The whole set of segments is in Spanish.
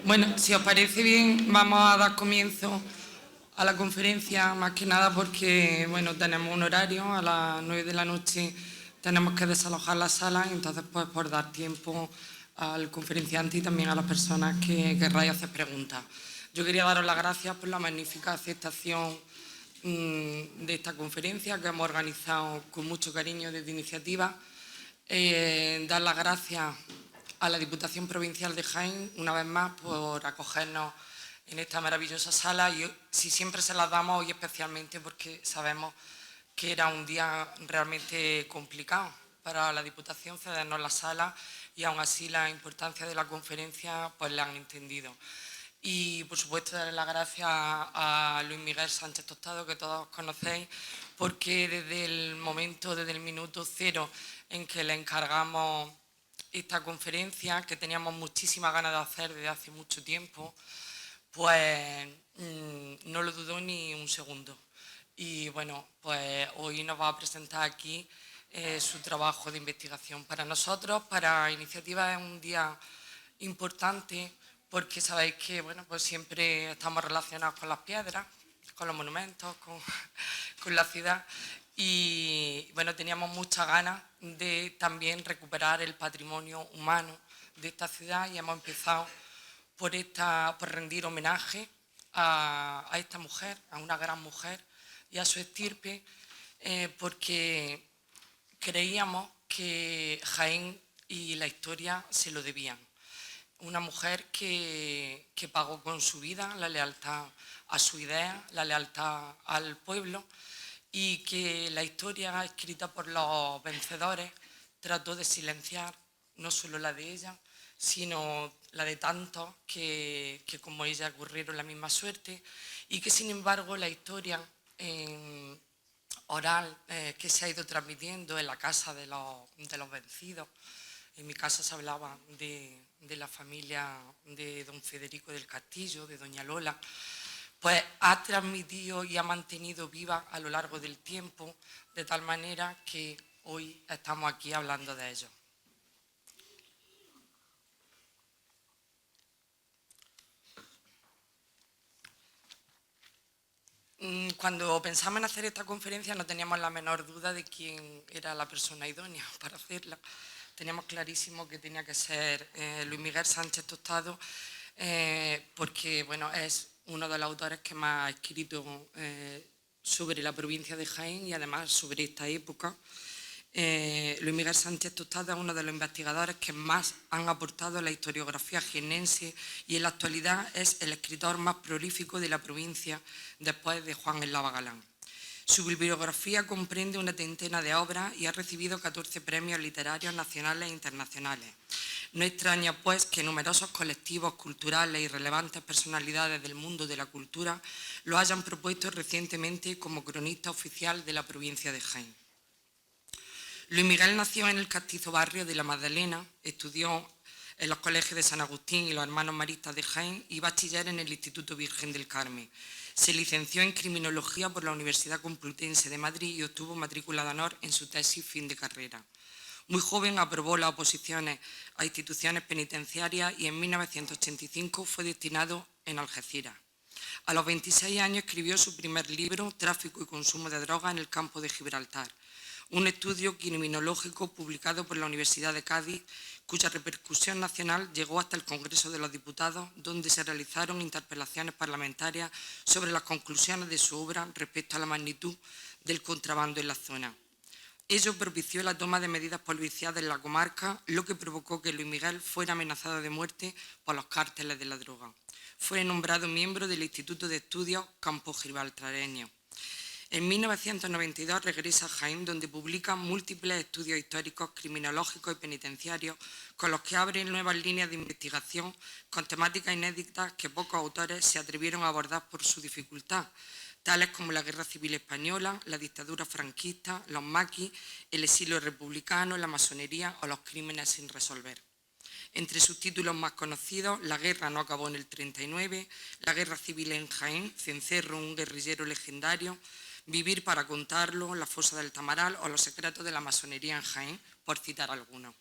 Bueno, si os parece bien, vamos a dar comienzo a la conferencia, más que nada porque, bueno, tenemos un horario, a las 9 de la noche tenemos que desalojar la sala, entonces, pues, por dar tiempo al conferenciante y también a las personas que querráis hacer preguntas. Yo quería daros las gracias por la magnífica aceptación de esta conferencia que hemos organizado con mucho cariño desde Iniciativa. Dar las gracias a la Diputación Provincial de Jaén, una vez más, por acogernos en esta maravillosa sala, y si siempre se las damos, hoy especialmente porque sabemos que era un día realmente complicado para la Diputación cedernos la sala, y aún así la importancia de la conferencia pues la han entendido. Y por supuesto darle las gracias a Luis Miguel Sánchez Tostado, que todos conocéis, porque desde el minuto cero en que le encargamos esta conferencia, que teníamos muchísimas ganas de hacer desde hace mucho tiempo, pues no lo dudó ni un segundo. Y bueno, pues hoy nos va a presentar aquí su trabajo de investigación. Para nosotros, para Iniciativa, es un día importante porque sabéis que, bueno, pues siempre estamos relacionados con las piedras, con los monumentos, con la ciudad, y bueno, teníamos muchas ganas de también recuperar el patrimonio humano de esta ciudad, y hemos empezado por rendir homenaje a esta mujer, a una gran mujer y a su estirpe, porque creíamos que Jaén y la historia se lo debían. Una mujer que pagó con su vida la lealtad a su idea, la lealtad al pueblo, y que la historia escrita por los vencedores trató de silenciar, no solo la de ella, sino la de tantos que como ella ocurrieron la misma suerte, y que sin embargo la historia oral que se ha ido transmitiendo en la casa de los vencidos. En mi casa se hablaba de la familia de don Federico del Castillo, de doña Lola, pues ha transmitido y ha mantenido viva a lo largo del tiempo, de tal manera que hoy estamos aquí hablando de ello. Cuando pensamos en hacer esta conferencia no teníamos la menor duda de quién era la persona idónea para hacerla. Teníamos clarísimo que tenía que ser Luis Miguel Sánchez Tostado, porque bueno, es uno de los autores que más ha escrito sobre la provincia de Jaén y además sobre esta época. Luis Miguel Sánchez Tostado es uno de los investigadores que más han aportado a la historiografía jienense, y en la actualidad es el escritor más prolífico de la provincia después de Juan Eslava Galán. Su bibliografía comprende una treintena de obras y ha recibido 14 premios literarios nacionales e internacionales. No extraña, pues, que numerosos colectivos culturales y relevantes personalidades del mundo de la cultura lo hayan propuesto recientemente como cronista oficial de la provincia de Jaén. Luis Miguel nació en el castizo barrio de La Magdalena, estudió en los colegios de San Agustín y los Hermanos Maristas de Jaén y bachiller en el Instituto Virgen del Carmen. Se licenció en Criminología por la Universidad Complutense de Madrid y obtuvo matrícula de honor en su tesis fin de carrera. Muy joven aprobó las oposiciones a instituciones penitenciarias y en 1985 fue destinado en Algeciras. A los 26 años escribió su primer libro, Tráfico y consumo de drogas en el campo de Gibraltar, un estudio criminológico publicado por la Universidad de Cádiz, cuya repercusión nacional llegó hasta el Congreso de los Diputados, donde se realizaron interpelaciones parlamentarias sobre las conclusiones de su obra respecto a la magnitud del contrabando en la zona. Ello propició la toma de medidas policiales en la comarca, lo que provocó que Luis Miguel fuera amenazado de muerte por los cárteles de la droga. Fue nombrado miembro del Instituto de Estudios Campo Gibraltareño. En 1992 regresa a Jaén, donde publica múltiples estudios históricos, criminológicos y penitenciarios, con los que abre nuevas líneas de investigación con temáticas inéditas que pocos autores se atrevieron a abordar por su dificultad, tales como la Guerra Civil Española, la dictadura franquista, los maquis, el exilio republicano, la masonería o los crímenes sin resolver. Entre sus títulos más conocidos, La guerra no acabó en el 39, La guerra civil en Jaén, Cencerro, un guerrillero legendario, Vivir para contarlo, La fosa del Tamaral o Los secretos de la masonería en Jaén, por citar algunos.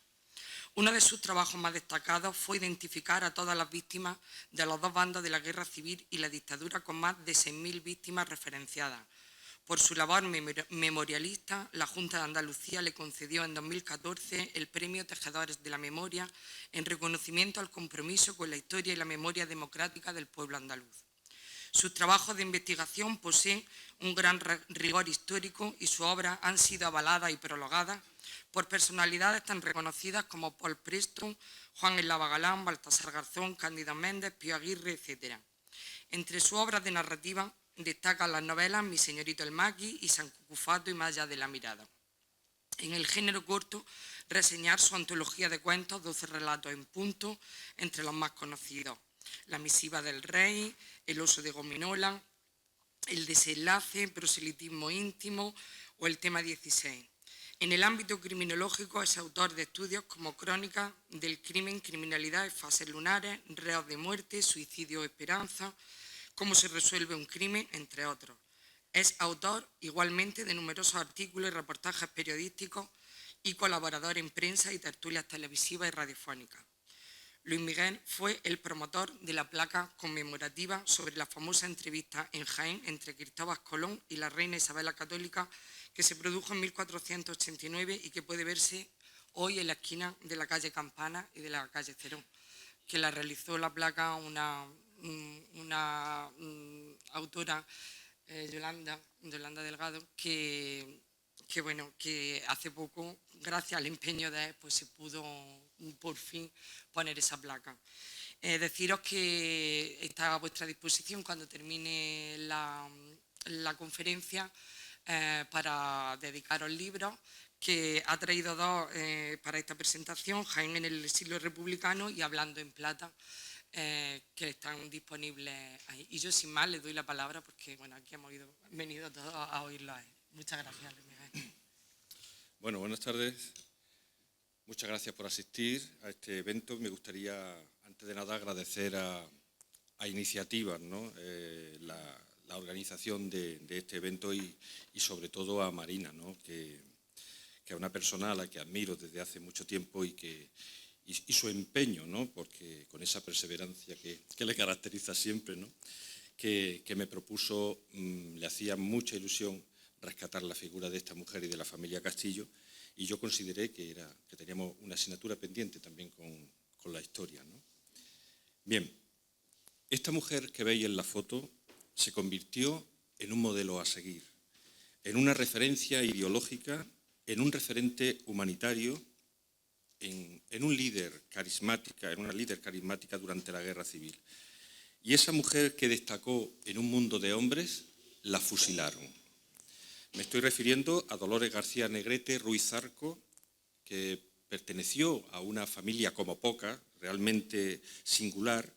Uno de sus trabajos más destacados fue identificar a todas las víctimas de los dos bandos de la Guerra Civil y la dictadura, con más de 6.000 víctimas referenciadas. Por su labor memorialista, la Junta de Andalucía le concedió en 2014 el Premio Tejedores de la Memoria en reconocimiento al compromiso con la historia y la memoria democrática del pueblo andaluz. Sus trabajos de investigación poseen un gran rigor histórico y sus obras han sido avaladas y prologadas por personalidades tan reconocidas como Paul Preston, Juan Eslava Galán, Baltasar Garzón, Cándido Méndez, Pío Aguirre, etc. Entre sus obras de narrativa destacan las novelas Mi señorito el Maqui y San Cucufato y Más allá de la mirada. En el género corto, reseñar su antología de cuentos, 12 relatos en punto, entre los más conocidos: La misiva del rey, El oso de gominola, El desenlace, Proselitismo íntimo o El tema 16. En el ámbito criminológico es autor de estudios como Crónicas del crimen, criminalidad en fases lunares, Reos de muerte, Suicidio o esperanza, Cómo se resuelve un crimen, entre otros. Es autor igualmente de numerosos artículos y reportajes periodísticos y colaborador en prensa y tertulias televisivas y radiofónicas. Luis Miguel fue el promotor de la placa conmemorativa sobre la famosa entrevista en Jaén entre Cristóbal Colón y la reina Isabel la Católica, que se produjo en 1489 y que puede verse hoy en la esquina de la calle Campana y de la calle Cerón, que la realizó la placa una autora, Yolanda Delgado, que hace poco, gracias al empeño de él, pues se pudo por fin poner esa placa. Deciros que está a vuestra disposición cuando termine la conferencia para dedicaros libros, que ha traído dos para esta presentación: Jaén en el siglo republicano y Hablando en plata, que están disponibles ahí. Y yo, sin más, le doy la palabra porque, bueno, aquí hemos venido todos a oírlo a él. Muchas gracias, Luis Miguel. Bueno, buenas tardes. Muchas gracias por asistir a este evento. Me gustaría, antes de nada, agradecer a Iniciativas, ¿no? La organización de este evento y sobre todo a Marina, ¿no? que es una persona a la que admiro desde hace mucho tiempo y su empeño, ¿no? Porque con esa perseverancia que le caracteriza siempre, ¿no? que me propuso, le hacía mucha ilusión rescatar la figura de esta mujer y de la familia Castillo, y yo consideré que teníamos una asignatura pendiente también con la historia, ¿no? Bien, esta mujer que veis en la foto se convirtió en un modelo a seguir, en una referencia ideológica, en un referente humanitario, en una líder carismática durante la Guerra Civil. Y esa mujer que destacó en un mundo de hombres, la fusilaron. Me estoy refiriendo a Dolores García Negrete Ruiz Zarco, que perteneció a una familia como pocas, realmente singular,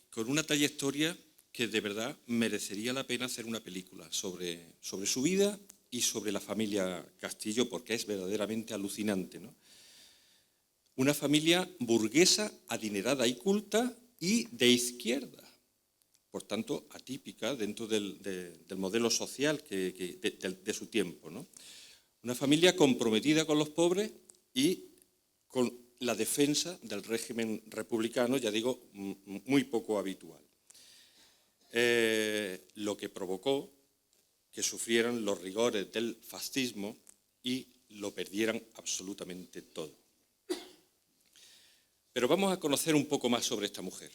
con una trayectoria que de verdad merecería la pena hacer una película sobre su vida y sobre la familia Castillo, porque es verdaderamente alucinante, ¿no? Una familia burguesa, adinerada y culta y de izquierda, por tanto atípica dentro del modelo social de su tiempo, ¿no? Una familia comprometida con los pobres y con la defensa del régimen republicano, ya digo, muy poco habitual. Lo que provocó que sufrieran los rigores del fascismo y lo perdieran absolutamente todo. Pero vamos a conocer un poco más sobre esta mujer.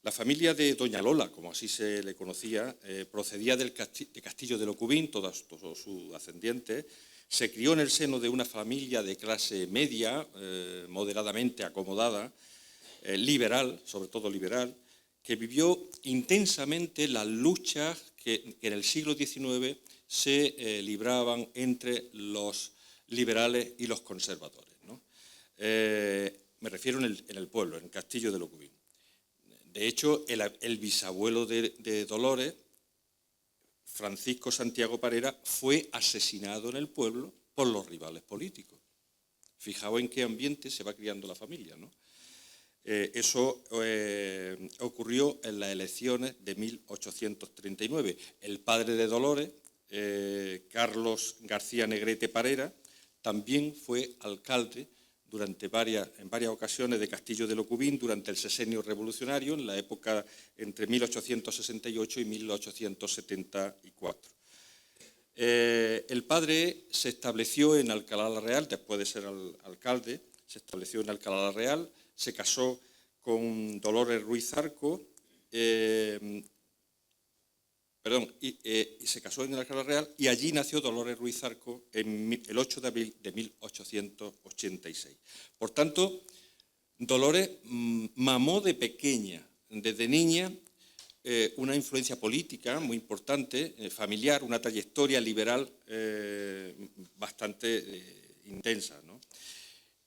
La familia de Doña Lola, como así se le conocía, procedía de Castillo de Locubín, todos sus ascendientes. Se crió en el seno de una familia de clase media, moderadamente acomodada, liberal, sobre todo liberal, que vivió intensamente las luchas que en el siglo XIX se libraban entre los liberales y los conservadores, ¿no? Me refiero en el pueblo, en Castillo de Locubín. De hecho, el bisabuelo de Dolores, Francisco Santiago Parera, fue asesinado en el pueblo por los rivales políticos. Fijaos en qué ambiente se va criando la familia, ¿no? Eso ocurrió en las elecciones de 1839. El padre de Dolores, Carlos García Negrete Parera, también fue alcalde en varias ocasiones de Castillo de Locubín durante el sexenio revolucionario, en la época entre 1868 y 1874. El padre se estableció en Alcalá la Real, después de ser alcalde, se estableció en Alcalá la Real, se casó con Dolores Ruiz Zarco, se casó en Alcalá Real y allí nació Dolores Ruiz Zarco el 8 de abril de 1886. Por tanto, Dolores mamó de pequeña, desde niña, una influencia política muy importante, familiar, una trayectoria liberal bastante intensa, ¿no?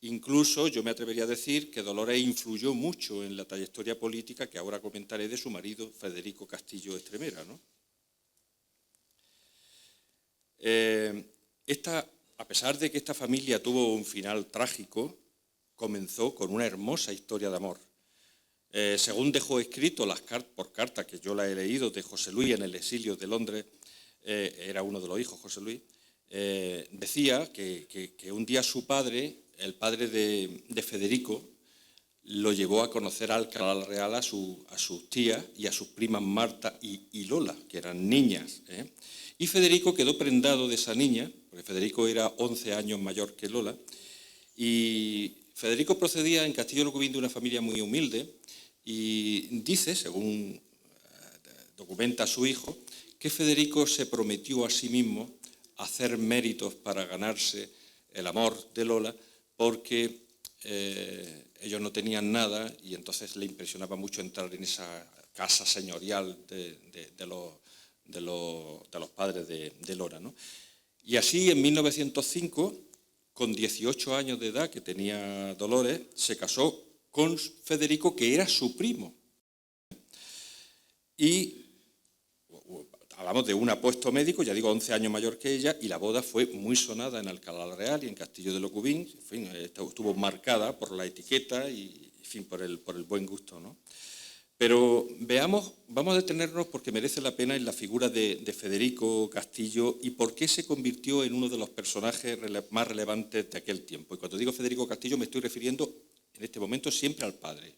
Incluso yo me atrevería a decir que Dolores influyó mucho en la trayectoria política que ahora comentaré de su marido, Federico Castillo Estremera, ¿no? A pesar de que esta familia tuvo un final trágico, comenzó con una hermosa historia de amor. Según dejó escrito por cartas, que yo la he leído, de José Luis en el exilio de Londres, era uno de los hijos, José Luis, decía que un día su padre, el padre de Federico, lo llevó a conocer a Alcalá la Real a sus tías y a sus primas Marta y Lola, que eran niñas, ¿eh? Y Federico quedó prendado de esa niña, porque Federico era 11 años mayor que Lola, y Federico procedía en Castillo de Locubín de una familia muy humilde, y dice, según documenta su hijo, que Federico se prometió a sí mismo hacer méritos para ganarse el amor de Lola, porque ellos no tenían nada y entonces le impresionaba mucho entrar en esa casa señorial de los padres de Lola, ¿no? Y así en 1905, con 18 años de edad que tenía Dolores, se casó con Federico, que era su primo. Y hablamos de un apuesto médico, ya digo, 11 años mayor que ella, y la boda fue muy sonada en Alcalá la Real y en Castillo de Locubín. En fin, estuvo marcada por la etiqueta y, en fin, por el buen gusto, ¿no? Pero veamos, vamos a detenernos porque merece la pena en la figura de Federico Castillo y por qué se convirtió en uno de los personajes más relevantes de aquel tiempo. Y cuando digo Federico Castillo me estoy refiriendo en este momento siempre al padre,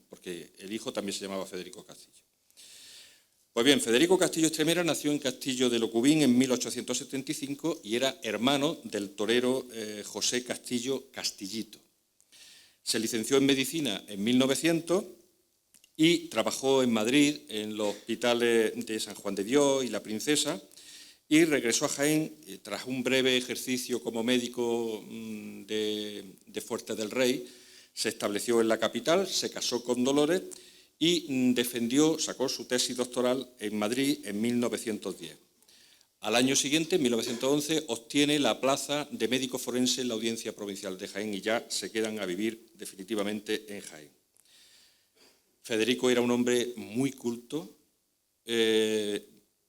porque el hijo también se llamaba Federico Castillo. Pues bien, Federico Castillo Estremera nació en Castillo de Locubín en 1875 y era hermano del torero José Castillo Castillito. Se licenció en Medicina en 1900 y trabajó en Madrid en los hospitales de San Juan de Dios y La Princesa y regresó a Jaén tras un breve ejercicio como médico de Fuerte del Rey. Se estableció en la capital, se casó con Dolores y sacó su tesis doctoral en Madrid en 1910. Al año siguiente, en 1911, obtiene la plaza de médico forense en la Audiencia Provincial de Jaén y ya se quedan a vivir definitivamente en Jaén. Federico era un hombre muy culto,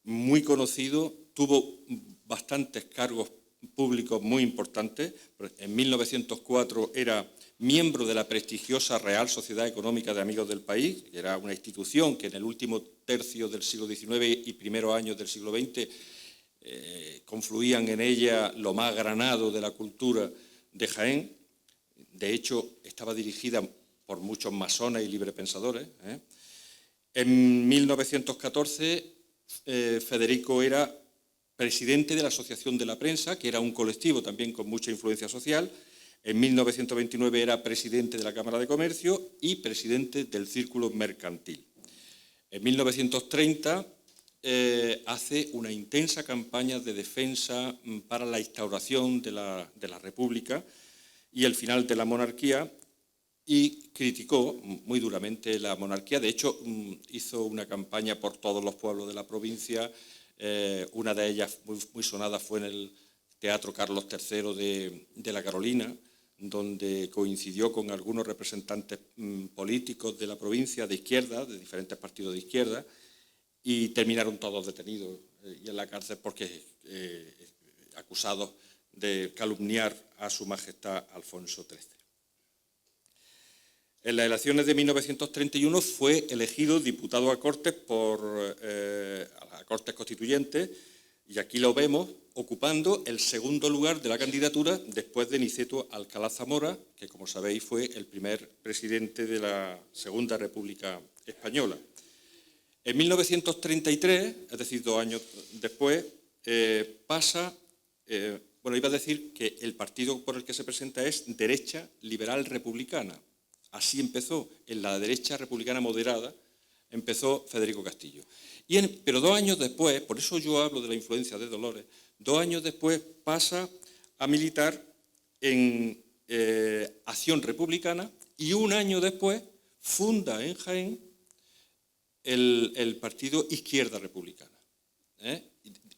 muy conocido, tuvo bastantes cargos públicos muy importantes. En 1904 era miembro de la prestigiosa Real Sociedad Económica de Amigos del País, que era una institución que en el último tercio del siglo XIX y primeros años del siglo XX confluían en ella lo más granado de la cultura de Jaén. De hecho, estaba dirigida por muchos masones y librepensadores. En 1914, Federico era presidente de la Asociación de la Prensa, que era un colectivo también con mucha influencia social. En 1929 era presidente de la Cámara de Comercio y presidente del Círculo Mercantil. En 1930 hace una intensa campaña de defensa para la instauración de la República y el final de la monarquía, y criticó muy duramente la monarquía. De hecho, hizo una campaña por todos los pueblos de la provincia. Una de ellas muy sonada fue en el Teatro Carlos III de la Carolina, donde coincidió con algunos representantes políticos de la provincia de izquierda, de diferentes partidos de izquierda, y terminaron todos detenidos y en la cárcel porque acusados de calumniar a su majestad Alfonso XIII. En las elecciones de 1931 fue elegido diputado a Cortes a Cortes Constituyentes Y aquí lo vemos ocupando el segundo lugar de la candidatura después de Niceto Alcalá Zamora, que como sabéis fue el primer presidente de la Segunda República Española. En 1933, es decir, 2 años después, pasa, iba a decir que el partido por el que se presenta es Derecha Liberal Republicana. Así empezó, en la derecha republicana moderada, empezó Federico Castillo. Pero 2 años después, por eso yo hablo de la influencia de Dolores, 2 años después pasa a militar en Acción Republicana y 1 año después funda en Jaén el partido Izquierda Republicana,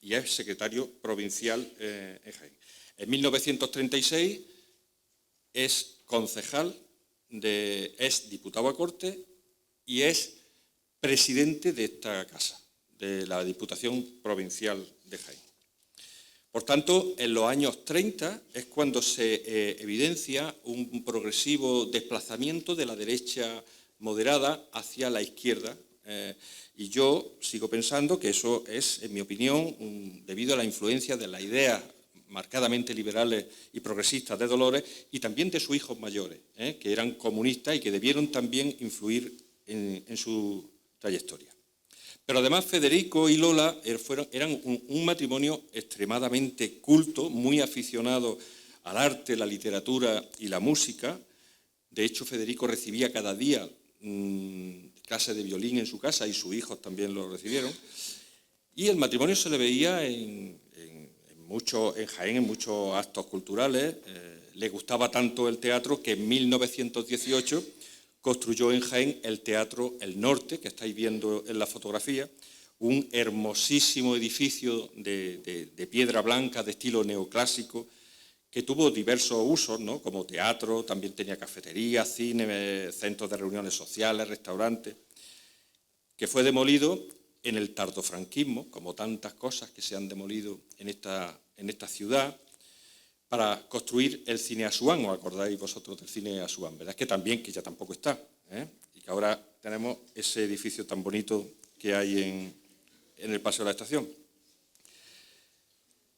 y es secretario provincial en Jaén. En 1936 es concejal, es diputado a Cortes y es presidente de esta casa, de la Diputación Provincial de Jaén. Por tanto, en los años 30 es cuando se evidencia un progresivo desplazamiento de la derecha moderada hacia la izquierda, y yo sigo pensando que eso es, en mi opinión, debido a la influencia de las ideas marcadamente liberales y progresistas de Dolores y también de sus hijos mayores, que eran comunistas y que debieron también influir en su trayectoria. Pero además Federico y Lola eran un matrimonio extremadamente culto, muy aficionado al arte, la literatura y la música. De hecho, Federico recibía cada día clases de violín en su casa y sus hijos también lo recibieron. Y el matrimonio se le veía en Jaén en muchos actos culturales. Le gustaba tanto el teatro que en 1918 construyó en Jaén el Teatro El Norte, que estáis viendo en la fotografía, un hermosísimo edificio de piedra blanca de estilo neoclásico que tuvo diversos usos, ¿no? Como teatro, también tenía cafetería, cine, centros de reuniones sociales, restaurantes, que fue demolido en el tardofranquismo, como tantas cosas que se han demolido en esta ciudad, para construir el cine Asuán. ¿Os acordáis vosotros del cine Asuán? ¿Verdad? Es que también, que ya tampoco está, y que ahora tenemos ese edificio tan bonito que hay en el Paseo de la Estación.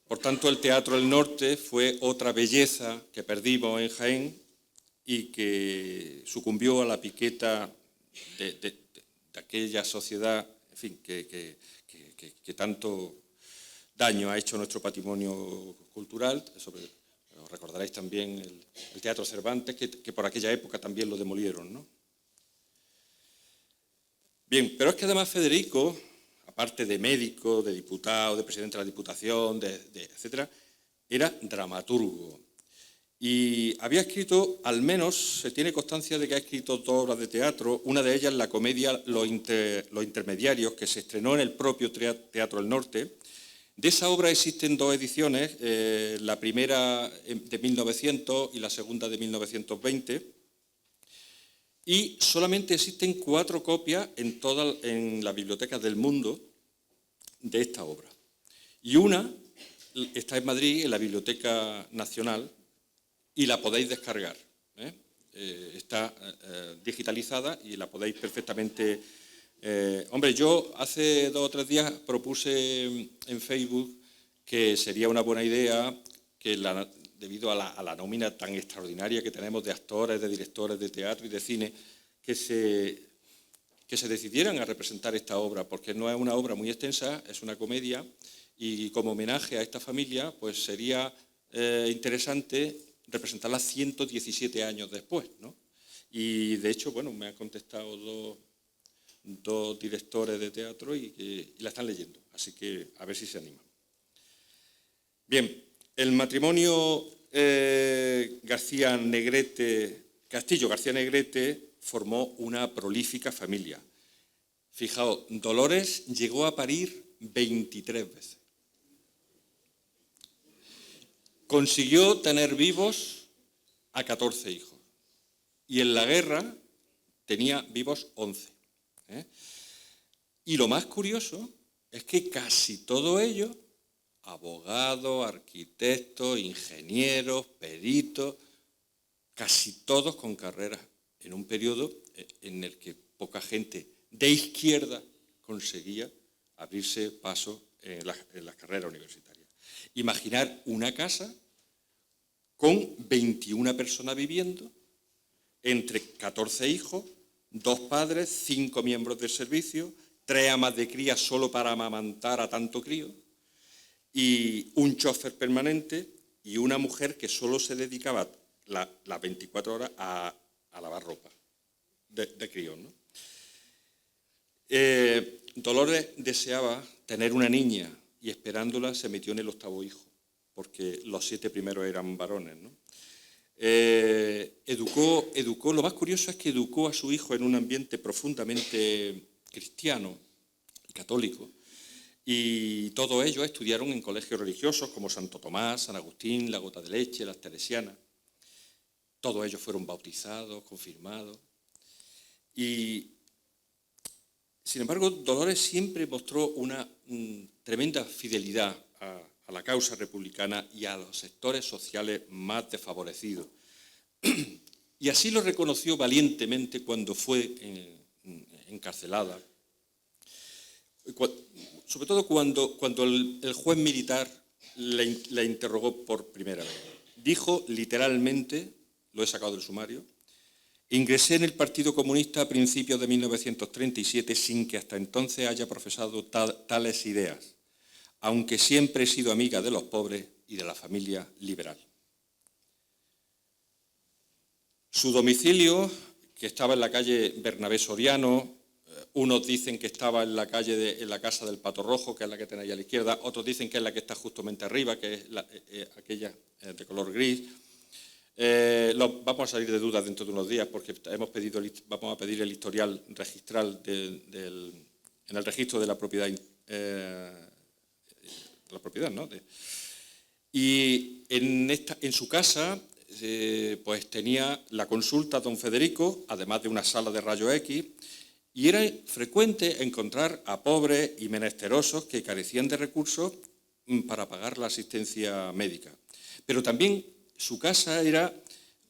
Por tanto, el Teatro del Norte fue otra belleza que perdimos en Jaén y que sucumbió a la piqueta de aquella sociedad, en fin, que tanto daño ha hecho a nuestro patrimonio cultural. Os recordaréis también el Teatro Cervantes, que por aquella época también lo demolieron, ¿no? Bien, pero es que además Federico, aparte de médico, de diputado, de presidente de la Diputación, etcétera, era dramaturgo. Y había escrito, al menos se tiene constancia de que ha escrito 2 obras de teatro, una de ellas la comedia Los Intermediarios, que se estrenó en el propio Teatro del Norte. De esa obra existen 2 ediciones, la primera de 1900 y la segunda de 1920, y solamente existen 4 copias en las bibliotecas del mundo de esta obra. Y una está en Madrid, en la Biblioteca Nacional, y la podéis descargar. Está digitalizada y la podéis perfectamente. Yo hace 2 o 3 días propuse en Facebook que sería una buena idea que debido a la nómina tan extraordinaria que tenemos de actores, de directores de teatro y de cine, que se decidieran a representar esta obra, porque no es una obra muy extensa, es una comedia, y como homenaje a esta familia, pues sería interesante representarla 117 años después, ¿no? Y de hecho, me han contestado dos directores de teatro y la están leyendo, así que a ver si se animan. Bien, el matrimonio Castillo García Negrete formó una prolífica familia. Fijaos, Dolores llegó a parir 23 veces. Consiguió tener vivos a 14 hijos y en la guerra tenía vivos 11. Y lo más curioso es que casi todo ello, abogados, arquitectos, ingenieros, peritos, casi todos con carreras en un periodo en el que poca gente de izquierda conseguía abrirse paso en las carreras universitarias. Imaginar una casa con 21 personas viviendo, entre 14 hijos, 2 padres, 5 miembros del servicio, 3 amas de cría solo para amamantar a tanto crío, y un chofer permanente y una mujer que solo se dedicaba las 24 horas a lavar ropa de críos, ¿no? Dolores deseaba tener una niña y esperándola se metió en el 8º hijo, porque los 7 primeros eran varones, ¿no? Educó, lo más curioso es que educó a su hijo en un ambiente profundamente cristiano y católico, y todos ellos estudiaron en colegios religiosos como Santo Tomás, San Agustín, la Gota de Leche, las Teresianas. Todos ellos fueron bautizados, confirmados. Y, sin embargo, Dolores siempre mostró una tremenda fidelidad a la causa republicana y a los sectores sociales más desfavorecidos. Y así lo reconoció valientemente cuando fue encarcelada. Sobre todo cuando el juez militar la interrogó por primera vez. Dijo literalmente, lo he sacado del sumario: ingresé en el Partido Comunista a principios de 1937 sin que hasta entonces haya profesado tales ideas, aunque siempre he sido amiga de los pobres y de la familia liberal. Su domicilio, que estaba en la calle Bernabé Soriano, unos dicen que estaba en la casa del Pato Rojo, que es la que tenéis a la izquierda, otros dicen que es la que está justamente arriba, que es aquella de color gris. Vamos a salir de dudas dentro de unos días porque vamos a pedir el historial registral en el registro de la propiedad, ¿no? Y en su casa pues tenía la consulta don Federico, además de una sala de rayos X, y era frecuente encontrar a pobres y menesterosos que carecían de recursos para pagar la asistencia médica. Pero también su casa era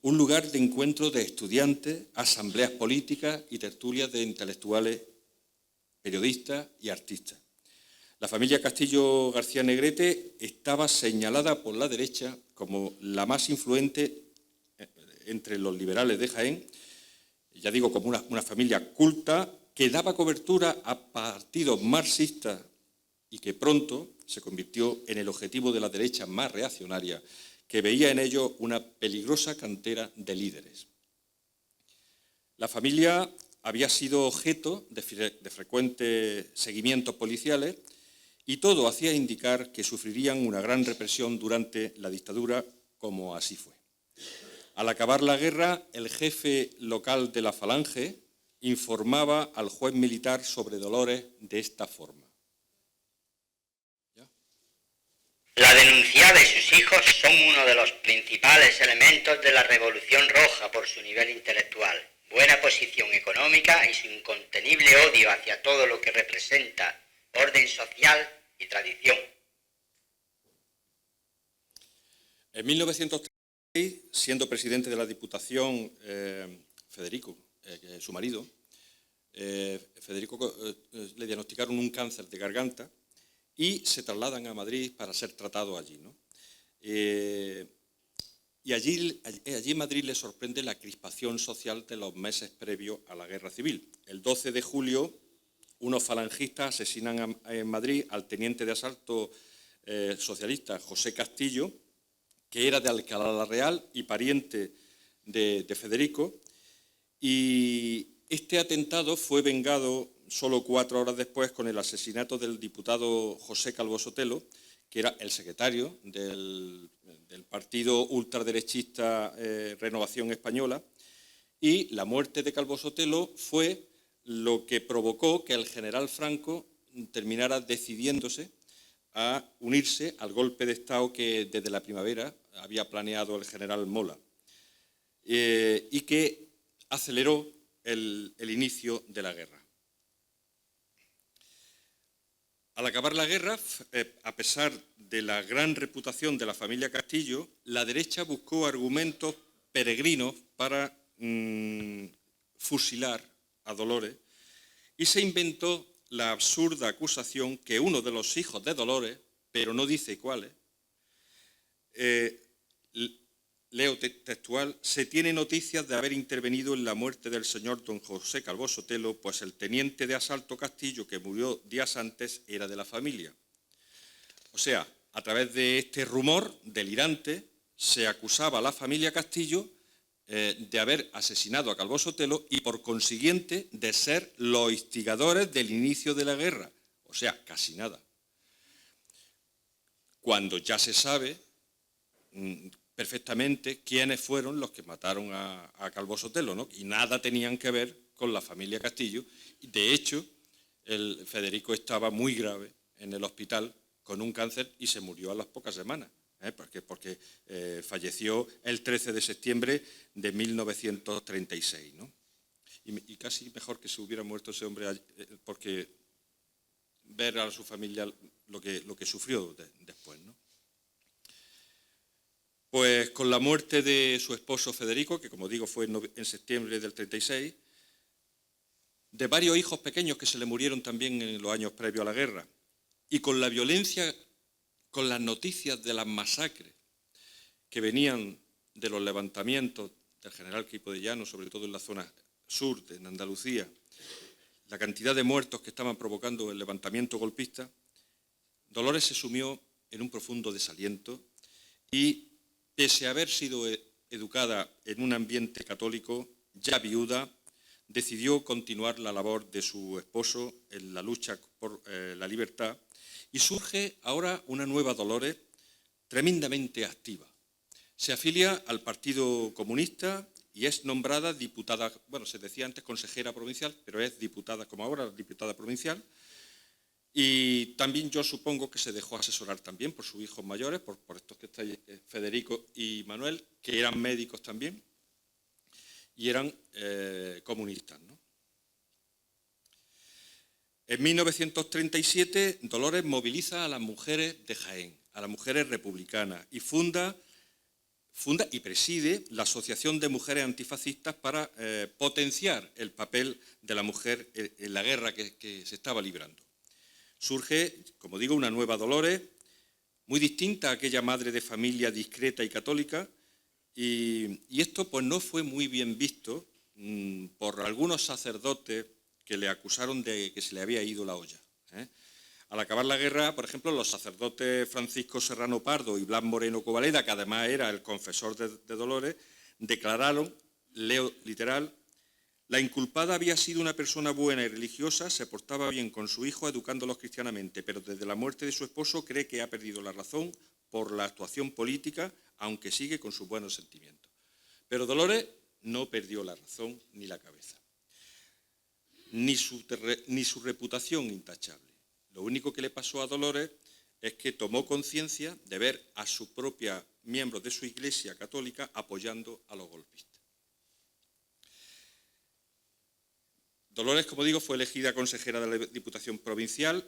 un lugar de encuentro de estudiantes, asambleas políticas y tertulias de intelectuales, periodistas y artistas. La familia Castillo García Negrete estaba señalada por la derecha como la más influente entre los liberales de Jaén, ya digo, como una familia culta que daba cobertura a partidos marxistas y que pronto se convirtió en el objetivo de la derecha más reaccionaria, que veía en ello una peligrosa cantera de líderes. La familia había sido objeto de frecuentes seguimientos policiales y todo hacía indicar que sufrirían una gran represión durante la dictadura, como así fue. Al acabar la guerra, el jefe local de la Falange informaba al juez militar sobre Dolores de esta forma. La denunciada y sus hijos son uno de los principales elementos de la Revolución Roja por su nivel intelectual, buena posición económica y su incontenible odio hacia todo lo que representa orden social y tradición. En 1936, siendo presidente de la Diputación, Federico, su marido, Federico le diagnosticaron un cáncer de garganta y se trasladan a Madrid para ser tratado allí, ¿no? Y allí en Madrid le sorprende la crispación social de los meses previos a la Guerra Civil. El 12 de julio, unos falangistas asesinan en Madrid al teniente de asalto socialista José Castillo, que era de Alcalá la Real y pariente de Federico, y este atentado fue vengado solo 4 horas después con el asesinato del diputado José Calvo Sotelo, que era el secretario del partido ultraderechista Renovación Española, y la muerte de Calvo Sotelo fue lo que provocó que el general Franco terminara decidiéndose a unirse al golpe de Estado que desde la primavera había planeado el general Mola y que aceleró el inicio de la guerra. Al acabar la guerra, a pesar de la gran reputación de la familia Castillo, la derecha buscó argumentos peregrinos para fusilar a Dolores y se inventó la absurda acusación que uno de los hijos de Dolores, pero no dice cuáles, leo textual, se tiene noticias de haber intervenido en la muerte del señor don José Calvo Sotelo, pues el teniente de asalto Castillo, que murió días antes, era de la familia. O sea, a través de este rumor delirante, se acusaba a la familia Castillo de haber asesinado a Calvo Sotelo y, por consiguiente, de ser los instigadores del inicio de la guerra. O sea, casi nada. Cuando ya se sabe perfectamente quiénes fueron los que mataron a Calvo Sotelo, ¿no? Y nada tenían que ver con la familia Castillo. De hecho, el Federico estaba muy grave en el hospital con un cáncer y se murió a las pocas semanas, porque falleció el 13 de septiembre de 1936, ¿no? Y casi mejor que se hubiera muerto ese hombre, porque ver a su familia lo que sufrió después, ¿no? Pues con la muerte de su esposo Federico, que como digo fue en septiembre del 36, de varios hijos pequeños que se le murieron también en los años previos a la guerra, y con la violencia, con las noticias de las masacres que venían de los levantamientos del general Queipo de Llano, sobre todo en la zona sur, en Andalucía, la cantidad de muertos que estaban provocando el levantamiento golpista, Dolores se sumió en un profundo desaliento y, pese a haber sido educada en un ambiente católico, ya viuda, decidió continuar la labor de su esposo en la lucha por la libertad, y surge ahora una nueva Dolores tremendamente activa. Se afilia al Partido Comunista y es nombrada diputada, bueno, se decía antes consejera provincial, pero es diputada, como ahora, diputada provincial. Y también yo supongo que se dejó asesorar también por sus hijos mayores, por estos que estáis, Federico y Manuel, que eran médicos también y eran comunistas, ¿no? En 1937, Dolores moviliza a las mujeres de Jaén, a las mujeres republicanas, y funda y preside la Asociación de Mujeres Antifascistas para potenciar el papel de la mujer en la guerra que se estaba librando. Surge, como digo, una nueva Dolores, muy distinta a aquella madre de familia discreta y católica, y esto pues no fue muy bien visto por algunos sacerdotes que le acusaron de que se le había ido la olla. Al acabar la guerra, por ejemplo, los sacerdotes Francisco Serrano Pardo y Blas Moreno Covaleda, que además era el confesor de Dolores, declararon, leo literal, la inculpada había sido una persona buena y religiosa, se portaba bien con su hijo educándolos cristianamente, pero desde la muerte de su esposo cree que ha perdido la razón por la actuación política, aunque sigue con sus buenos sentimientos. Pero Dolores no perdió la razón ni la cabeza, ni su reputación intachable. Lo único que le pasó a Dolores es que tomó conciencia de ver a sus propios miembros de su Iglesia católica apoyando a los golpistas. Dolores, como digo, fue elegida consejera de la Diputación Provincial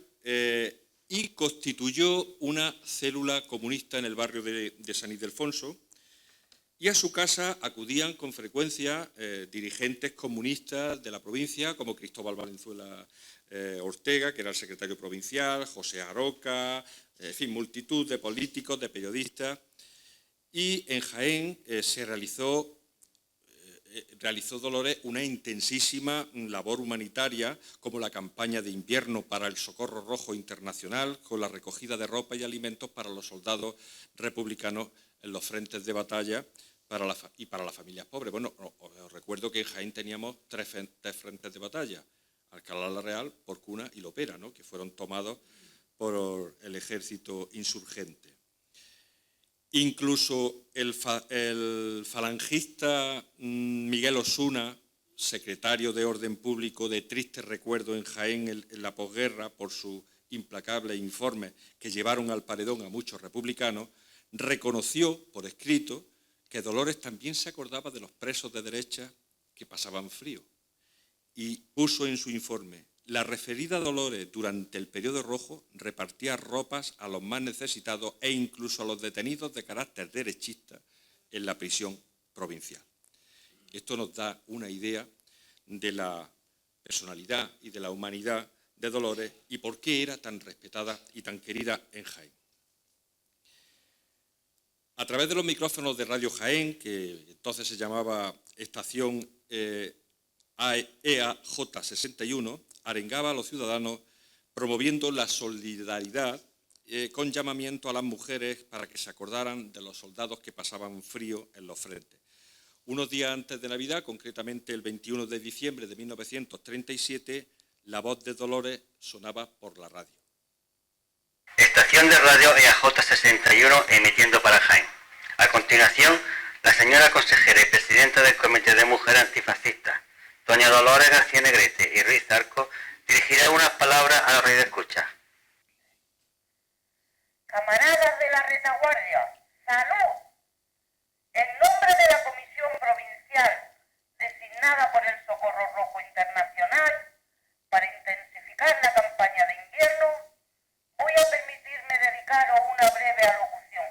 y constituyó una célula comunista en el barrio de San Ildefonso, y a su casa acudían con frecuencia dirigentes comunistas de la provincia, como Cristóbal Valenzuela Ortega, que era el secretario provincial, José Aroca, en fin, multitud de políticos, de periodistas. Y en Jaén realizó Dolores una intensísima labor humanitaria, como la campaña de invierno para el Socorro Rojo Internacional, con la recogida de ropa y alimentos para los soldados republicanos en los frentes de batalla para las familias pobres. Bueno, os recuerdo que en Jaén teníamos tres frentes de batalla: Alcalá la Real, Porcuna y Lopera, ¿no?, que fueron tomados por el ejército insurgente. Incluso el falangista Miguel Osuna, secretario de Orden Público, de triste recuerdo en Jaén en la posguerra por sus implacables informes que llevaron al paredón a muchos republicanos, reconoció por escrito que Dolores también se acordaba de los presos de derecha que pasaban frío, y puso en su informe: la referida Dolores durante el periodo rojo repartía ropas a los más necesitados e incluso a los detenidos de carácter derechista en la prisión provincial. Esto nos da una idea de la personalidad y de la humanidad de Dolores y por qué era tan respetada y tan querida en Jaén. A través de los micrófonos de Radio Jaén, que entonces se llamaba Estación EAJ 61, arengaba a los ciudadanos promoviendo la solidaridad con llamamiento a las mujeres para que se acordaran de los soldados que pasaban frío en los frentes. Unos días antes de Navidad, concretamente el 21 de diciembre de 1937, la voz de Dolores sonaba por la radio. Estación de radio EAJ 61 emitiendo para Jaén. A continuación, la señora consejera y presidenta del Comité de Mujeres Antifascistas, doña Dolores García Negrete y Ruiz Arco, dirigirá unas palabras a los radioescuchas. Camaradas de la retaguardia, ¡salud! En nombre de la Comisión Provincial designada por el Socorro Rojo Internacional para intensificar la campaña de invierno, voy a permitirme dedicaros una breve alocución.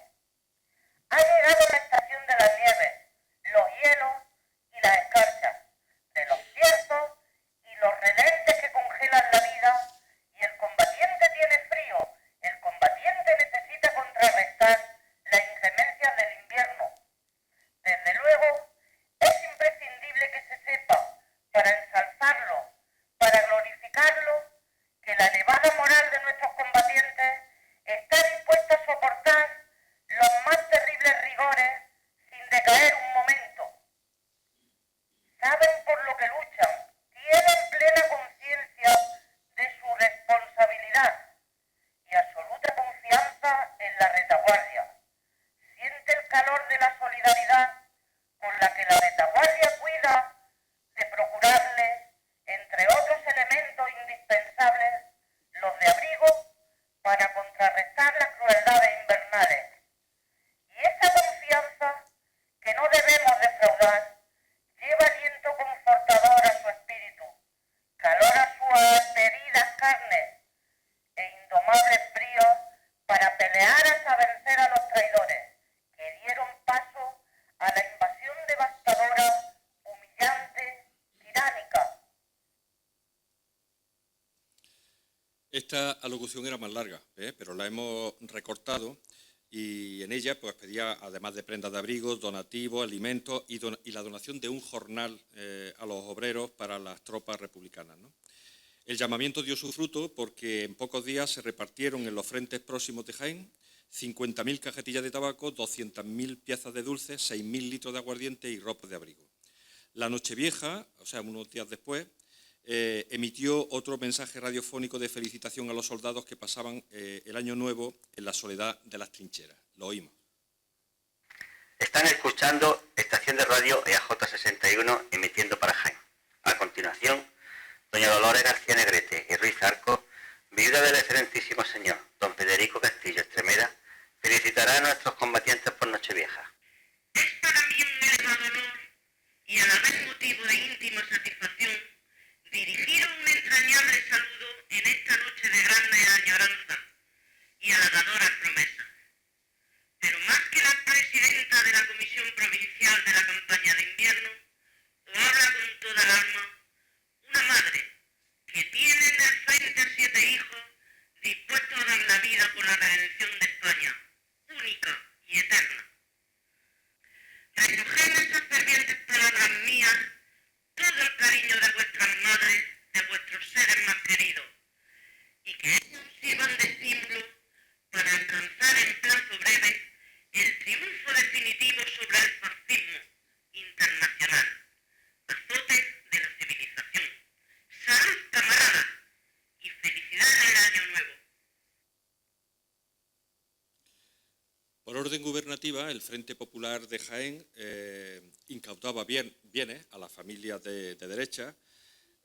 Ha llegado la estación de las nieves, los hielos y las escarchas, de los ciertos y los relentes que congelan la vida, y el combatiente tiene frío, el combatiente necesita contrarrestar las inclemencias del invierno. Desde luego, es imprescindible que se sepa, para ensalzarlo, para glorificarlo, que la elevada moral de nuestros combatientes está dispuesta a soportar los más terribles rigores sin decaer un momento. Saben por lo que luchan, tienen plena conciencia de su responsabilidad y absoluta confianza en la retaguardia. Siente el calor de la solidaridad con la que la retaguardia cuida de procurarle, entre otros elementos indispensables, los de abrigo para contrarrestar las crueldades invernales. Y esa confianza, que no debemos defraudar, lleva aliento confortador a su espíritu, calor a sus ateridas carnes e indomables bríos para pelear hasta vencer a los traidores que dieron paso a la invasión devastadora, humillante, tiránica. Esta alocución era más larga, pero la hemos recortado y en ella pues pedía, además de prendas de abrigo, donativos, alimentos y la donación de un jornal a los obreros para las tropas republicanas, ¿no? El llamamiento dio su fruto porque en pocos días se repartieron en los frentes próximos de Jaén 50.000 cajetillas de tabaco, 200.000 piezas de dulces, 6.000 litros de aguardiente y ropas de abrigo. La Nochevieja, o sea, unos días después, emitió otro mensaje radiofónico de felicitación a los soldados que pasaban el Año Nuevo en la soledad de las trincheras. Lo oímos. Están escuchando Estación de Radio EAJ 61 emitiendo para Jaén. A continuación, doña Dolores García Negrete y Ruiz Arco, viuda del excelentísimo señor don Federico Castillo Estremera, felicitará a nuestros combatientes por Nochevieja. Es para mí un elevado honor y a la vez motivo de íntima satisfacción dirigiros un entrañable saludo en esta noche de grande añoranza y halagadoras promesas. Pero más que la presidenta de la Comisión Provincial de la campaña de invierno, os habla con toda el alma una madre que tiene en el frente a 7 hijos dispuestos a dar la vida por la redención de España, única y eterna. Recoged en esas fervientes palabras mías todo el cariño de vuestras madres, de vuestros seres más queridos, y que ellos sirvan de estímulo para alcanzar en plazo breve el triunfo definitivo sobre el fascismo internacional, azote de la civilización. ¡Salud, camaradas! Y felicidades del Año Nuevo. Por orden gubernativa, el Frente Popular de Jaén incautaba bienes a las familias de derecha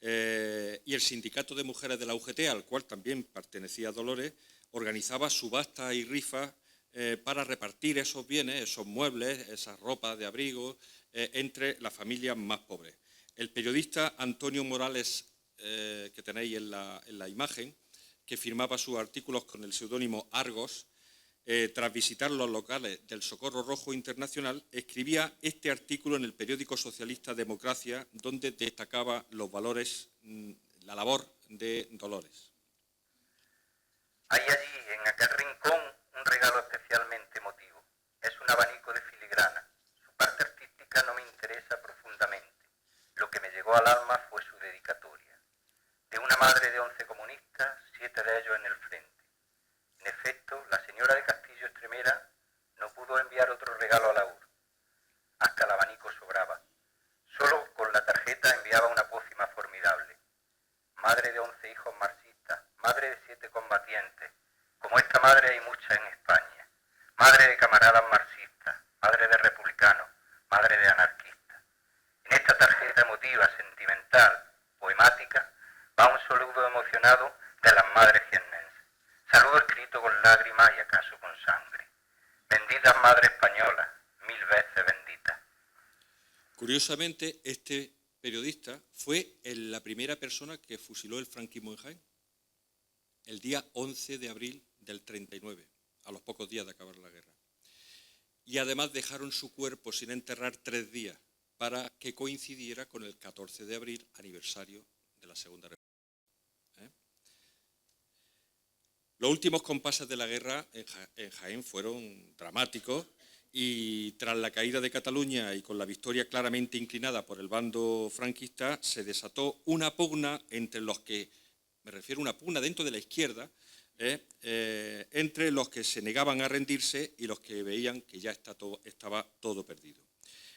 y el Sindicato de Mujeres de la UGT, al cual también pertenecía Dolores, organizaba subastas y rifas para repartir esos bienes, esos muebles, esas ropas de abrigo, entre las familias más pobres. El periodista Antonio Morales, que tenéis en la imagen, que firmaba sus artículos con el seudónimo Argos, tras visitar los locales del Socorro Rojo Internacional, escribía este artículo en el periódico socialista Democracia, donde destacaba los valores la labor de Dolores. Hay allí, en aquel rincón, un regalo especialmente emotivo. Es un abanico de filigrana. Su parte artística no me interesa profundamente. Lo que me llegó al alma fue su dedicatoria. De una madre de 11 comunistas, 7 de ellos en el frente. En efecto, la señora de Castillo Estremera no pudo enviar otro regalo a la URSS. Hasta el abanico sobraba. Solo con la tarjeta enviaba una pócima formidable. Madre de 11 hijos marxistas, madre de 7 combatientes. Como esta madre hay muchas en España. Madre de camaradas marxistas, madre de republicanos, madre de anarquistas. En esta tarjeta emotiva, sentimental, poemática, va un saludo emocionado de las madres jiennenses. Saludo escrito con lágrimas y acaso con sangre. Benditas madre española, 1000 veces bendita. Curiosamente, este periodista fue la primera persona que fusiló el franquismo en Jaén, el día 11 de abril del 39, a los pocos días de acabar la guerra. Y además dejaron su cuerpo sin enterrar 3 días para que coincidiera con el 14 de abril, aniversario de la Segunda República. Los últimos compases de la guerra en Jaén fueron dramáticos y tras la caída de Cataluña y con la victoria claramente inclinada por el bando franquista, se desató una pugna entre los que, me refiero a una pugna dentro de la izquierda, entre los que se negaban a rendirse y los que veían que ya estaba todo perdido.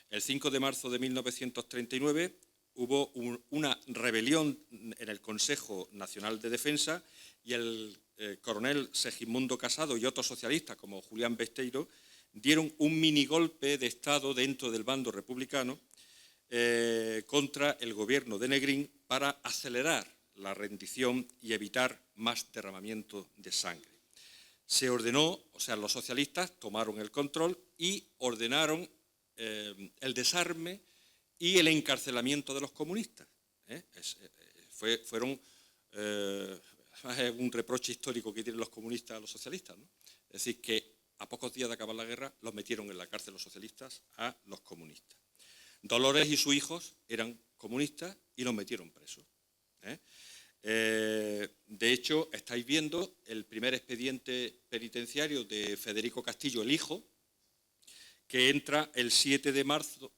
El 5 de marzo de 1939 hubo una rebelión en el Consejo Nacional de Defensa y el coronel Segismundo Casado y otros socialistas como Julián Besteiro dieron un minigolpe de Estado dentro del bando republicano contra el gobierno de Negrín para acelerar la rendición y evitar más derramamiento de sangre. Se ordenó, o sea, los socialistas tomaron el control y ordenaron el desarme y el encarcelamiento de los comunistas. Fueron un reproche histórico que tienen los comunistas a los socialistas, ¿no? Es decir, que a pocos días de acabar la guerra los metieron en la cárcel los socialistas a los comunistas. Dolores y sus hijos eran comunistas y los metieron presos. De hecho, estáis viendo el primer expediente penitenciario de Federico Castillo, el hijo, que entra el 7 de marzo,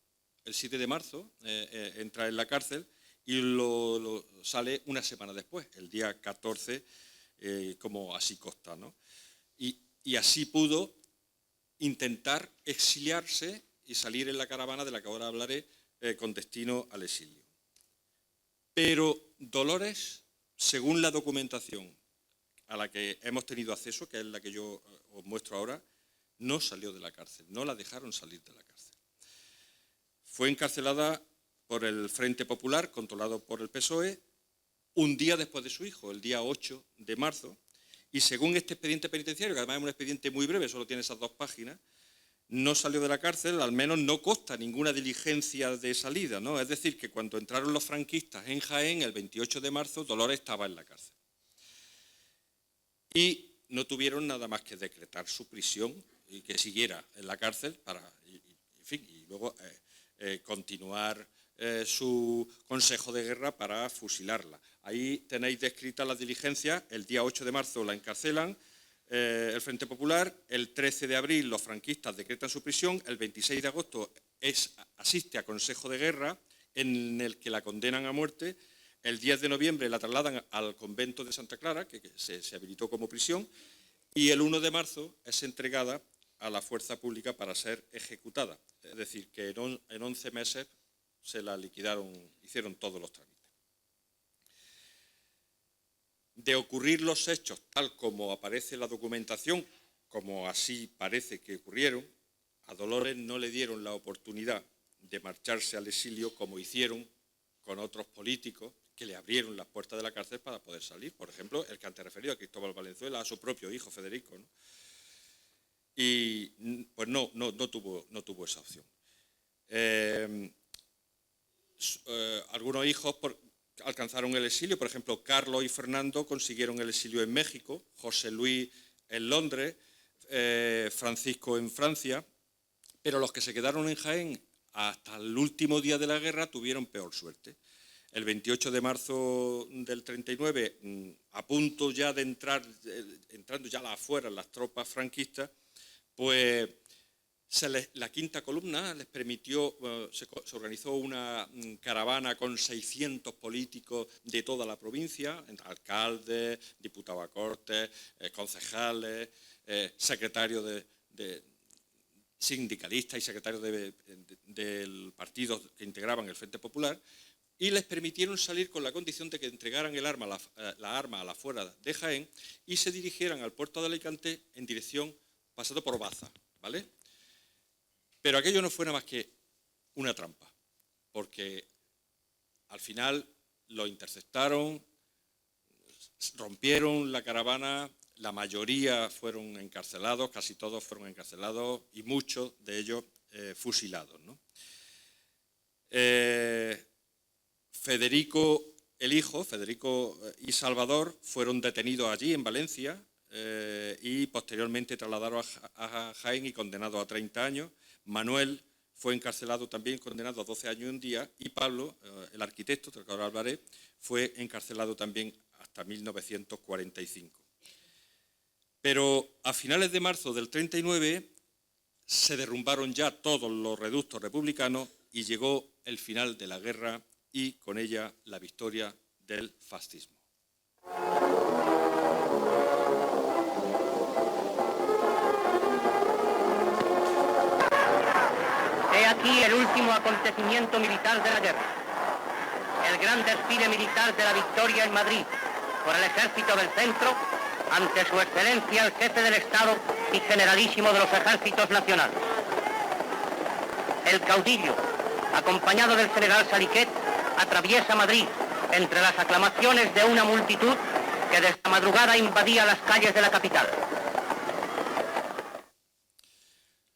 entra en la cárcel y sale una semana después, el día 14, como así consta, ¿no? Y así pudo intentar exiliarse y salir en la caravana de la que ahora hablaré con destino al exilio. Pero Dolores, según la documentación a la que hemos tenido acceso, que es la que yo os muestro ahora, no salió de la cárcel, no la dejaron salir de la cárcel. Fue encarcelada por el Frente Popular, controlado por el PSOE, un día después de su hijo, el día 8 de marzo, y según este expediente penitenciario, que además es un expediente muy breve, solo tiene esas 2 páginas, no salió de la cárcel, al menos no consta ninguna diligencia de salida, ¿no? Es decir, que cuando entraron los franquistas en Jaén, el 28 de marzo, Dolores estaba en la cárcel. Y no tuvieron nada más que decretar su prisión y que siguiera en la cárcel y luego continuar su consejo de guerra para fusilarla. Ahí tenéis descritas las diligencias. El día 8 de marzo la encarcelan el Frente Popular, el 13 de abril los franquistas decretan su prisión, el 26 de agosto asiste a consejo de guerra en el que la condenan a muerte, el 10 de noviembre la trasladan al convento de Santa Clara, que se habilitó como prisión, y el 1 de marzo es entregada a la fuerza pública para ser ejecutada. Es decir, que en 11 meses se la liquidaron, hicieron todos los trámites. De ocurrir los hechos tal como aparece en la documentación, como así parece que ocurrieron, a Dolores no le dieron la oportunidad de marcharse al exilio como hicieron con otros políticos que le abrieron las puertas de la cárcel para poder salir. Por ejemplo, el que antes referido a Cristóbal Valenzuela, a su propio hijo Federico, ¿no? Y pues no tuvo esa opción. Algunos hijos alcanzaron el exilio, por ejemplo, Carlos y Fernando consiguieron el exilio en México, José Luis en Londres, Francisco en Francia, pero los que se quedaron en Jaén hasta el último día de la guerra tuvieron peor suerte. el 28 de marzo del 39, a punto ya de entrando ya a las afueras las tropas franquistas, pues la quinta columna les permitió, se organizó una caravana con 600 políticos de toda la provincia, alcaldes, diputados a Cortes, concejales, secretarios sindicalistas y secretarios del partido que integraban el Frente Popular, y les permitieron salir con la condición de que entregaran la arma a la afuera de Jaén y se dirigieran al puerto de Alicante en dirección pasando por Baza, ¿vale? Pero aquello no fue nada más que una trampa, porque al final lo interceptaron, rompieron la caravana, la mayoría fueron encarcelados, casi todos fueron encarcelados y muchos de ellos fusilados, ¿no? Federico, el hijo, Federico y Salvador, fueron detenidos allí en Valencia y posteriormente trasladados a Jaén y condenados a 30 años. Manuel fue encarcelado también, condenado a 12 años y un día, y Pablo, el arquitecto, del que ahora hablaré, fue encarcelado también hasta 1945. Pero a finales de marzo del 39 se derrumbaron ya todos los reductos republicanos y llegó el final de la guerra y con ella la victoria del fascismo. He aquí el último acontecimiento militar de la guerra. El gran desfile militar de la victoria en Madrid por el Ejército del Centro ante su excelencia el jefe del Estado y generalísimo de los ejércitos nacionales. El caudillo, acompañado del general Saliquet, atraviesa Madrid entre las aclamaciones de una multitud que desde la madrugada invadía las calles de la capital.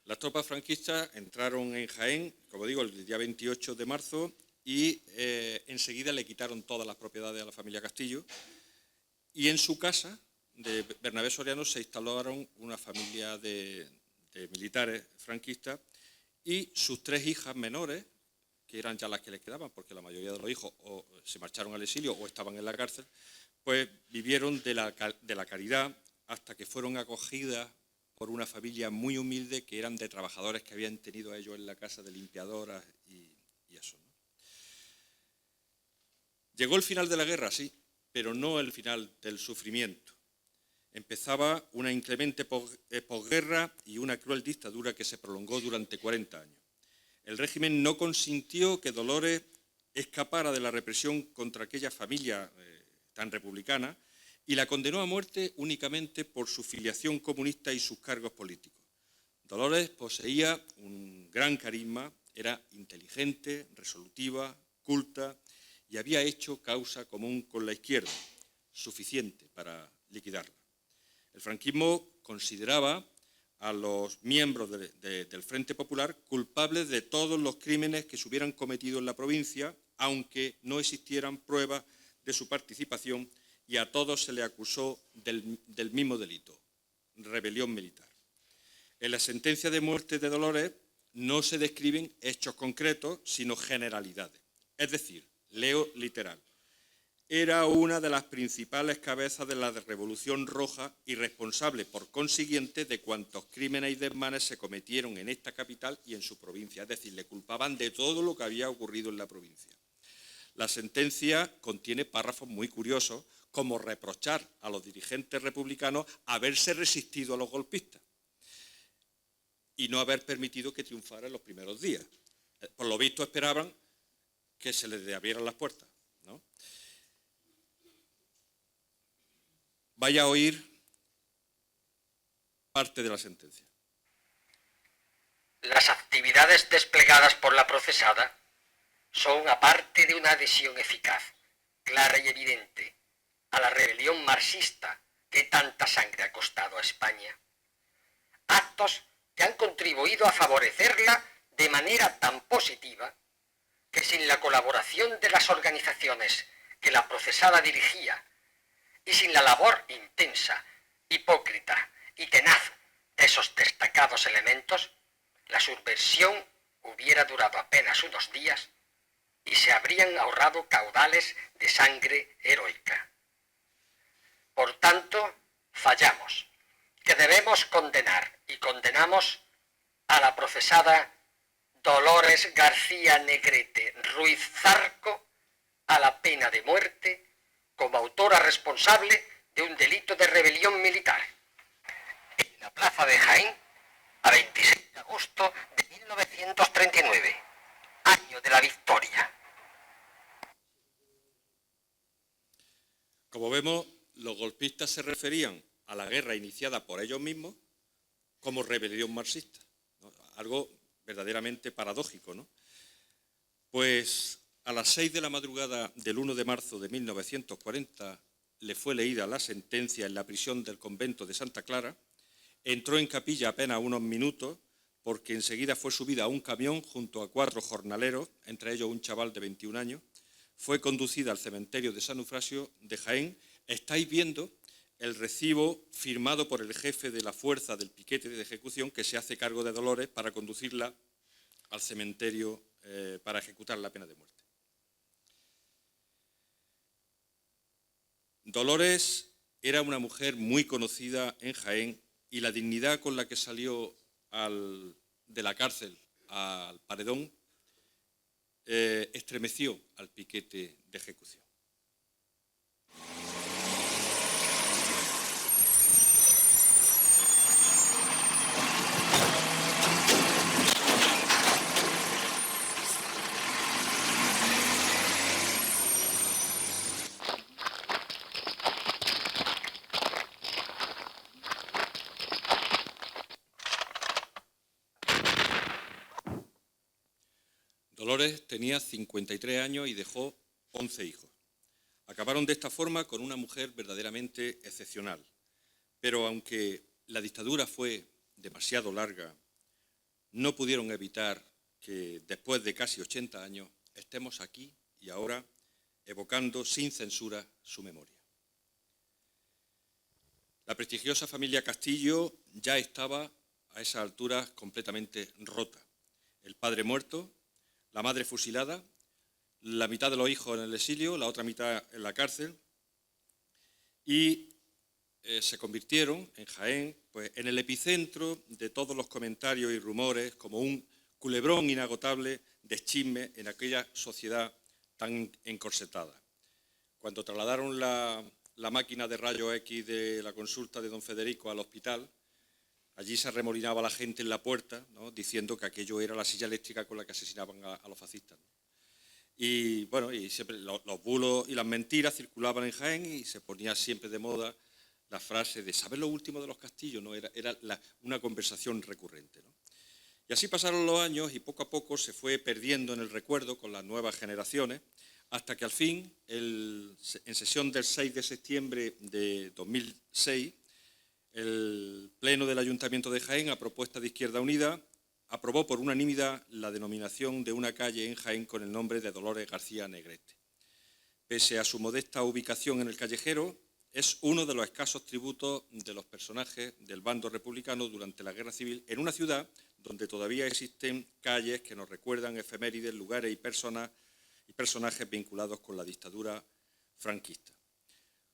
Las tropas franquistas entraron en Jaén, como digo, el día 28 de marzo y enseguida le quitaron todas las propiedades a la familia Castillo y en su casa de Bernabé Soriano se instalaron una familia de militares franquistas y sus 3 hijas menores, que eran ya las que les quedaban, porque la mayoría de los hijos o se marcharon al exilio o estaban en la cárcel, pues vivieron de la caridad hasta que fueron acogidas por una familia muy humilde que eran de trabajadores que habían tenido a ellos en la casa de limpiadoras y eso, ¿no? Llegó el final de la guerra, sí, pero no el final del sufrimiento. Empezaba una inclemente posguerra y una cruel dictadura que se prolongó durante 40 años. El régimen no consintió que Dolores escapara de la represión contra aquella familia tan republicana y la condenó a muerte únicamente por su filiación comunista y sus cargos políticos. Dolores poseía un gran carisma, era inteligente, resolutiva, culta y había hecho causa común con la izquierda, suficiente para liquidarla. El franquismo consideraba a los miembros del Frente Popular culpables de todos los crímenes que se hubieran cometido en la provincia, aunque no existieran pruebas de su participación, y a todos se le acusó del mismo delito, rebelión militar. En la sentencia de muerte de Dolores no se describen hechos concretos, sino generalidades. Es decir, leo literal. Era una de las principales cabezas de la Revolución Roja y responsable, por consiguiente, de cuantos crímenes y desmanes se cometieron en esta capital y en su provincia. Es decir, le culpaban de todo lo que había ocurrido en la provincia. La sentencia contiene párrafos muy curiosos, como reprochar a los dirigentes republicanos haberse resistido a los golpistas y no haber permitido que triunfara en los primeros días. Por lo visto esperaban que se les abrieran las puertas, ¿no? Vaya a oír parte de la sentencia. Las actividades desplegadas por la procesada son, aparte de una adhesión eficaz, clara y evidente, a la rebelión marxista que tanta sangre ha costado a España, actos que han contribuido a favorecerla de manera tan positiva que sin la colaboración de las organizaciones que la procesada dirigía y sin la labor intensa, hipócrita y tenaz de esos destacados elementos, la subversión hubiera durado apenas unos días y se habrían ahorrado caudales de sangre heroica. Por tanto, fallamos, que debemos condenar y condenamos a la procesada Dolores García Negrete Ruiz Zarco a la pena de muerte como autora responsable de un delito de rebelión militar en la plaza de Jaén a 26 de agosto de 1939, año de la victoria. Como vemos, los golpistas se referían a la guerra iniciada por ellos mismos como rebelión marxista, ¿no? Algo verdaderamente paradójico, ¿no? Pues a las 6 de la madrugada del 1 de marzo de 1940 le fue leída la sentencia en la prisión del convento de Santa Clara, entró en capilla apenas unos minutos porque enseguida fue subida a un camión junto a 4 jornaleros, entre ellos un chaval de 21 años, fue conducida al cementerio de San Eufrasio de Jaén. Estáis viendo el recibo firmado por el jefe de la fuerza del piquete de ejecución que se hace cargo de Dolores para conducirla al cementerio para ejecutar la pena de muerte. Dolores era una mujer muy conocida en Jaén y la dignidad con la que salió de la cárcel al paredón estremeció al piquete de ejecución. Dolores tenía 53 años y dejó 11 hijos. Acabaron de esta forma con una mujer verdaderamente excepcional. Pero aunque la dictadura fue demasiado larga, no pudieron evitar que después de casi 80 años estemos aquí y ahora evocando sin censura su memoria. La prestigiosa familia Castillo ya estaba a esa altura completamente rota. El padre muerto, la madre fusilada, la mitad de los hijos en el exilio, la otra mitad en la cárcel, y se convirtieron en Jaén pues, en el epicentro de todos los comentarios y rumores, como un culebrón inagotable de chismes en aquella sociedad tan encorsetada. Cuando trasladaron la máquina de rayos X de la consulta de don Federico al hospital, allí se arremolinaba la gente en la puerta, ¿no? Diciendo que aquello era la silla eléctrica con la que asesinaban a los fascistas, ¿no? Y bueno, y siempre los bulos y las mentiras circulaban en Jaén y se ponía siempre de moda la frase de ¿sabes lo último de los Castillos? ¿No? Era una conversación recurrente, ¿no? Y así pasaron los años y poco a poco se fue perdiendo en el recuerdo con las nuevas generaciones, hasta que al fin, en sesión del 6 de septiembre de 2006, el Pleno del Ayuntamiento de Jaén, a propuesta de Izquierda Unida, aprobó por unanimidad la denominación de una calle en Jaén con el nombre de Dolores García Negrete. Pese a su modesta ubicación en el callejero, es uno de los escasos tributos de los personajes del bando republicano durante la Guerra Civil en una ciudad donde todavía existen calles que nos recuerdan efemérides, lugares y personajes vinculados con la dictadura franquista.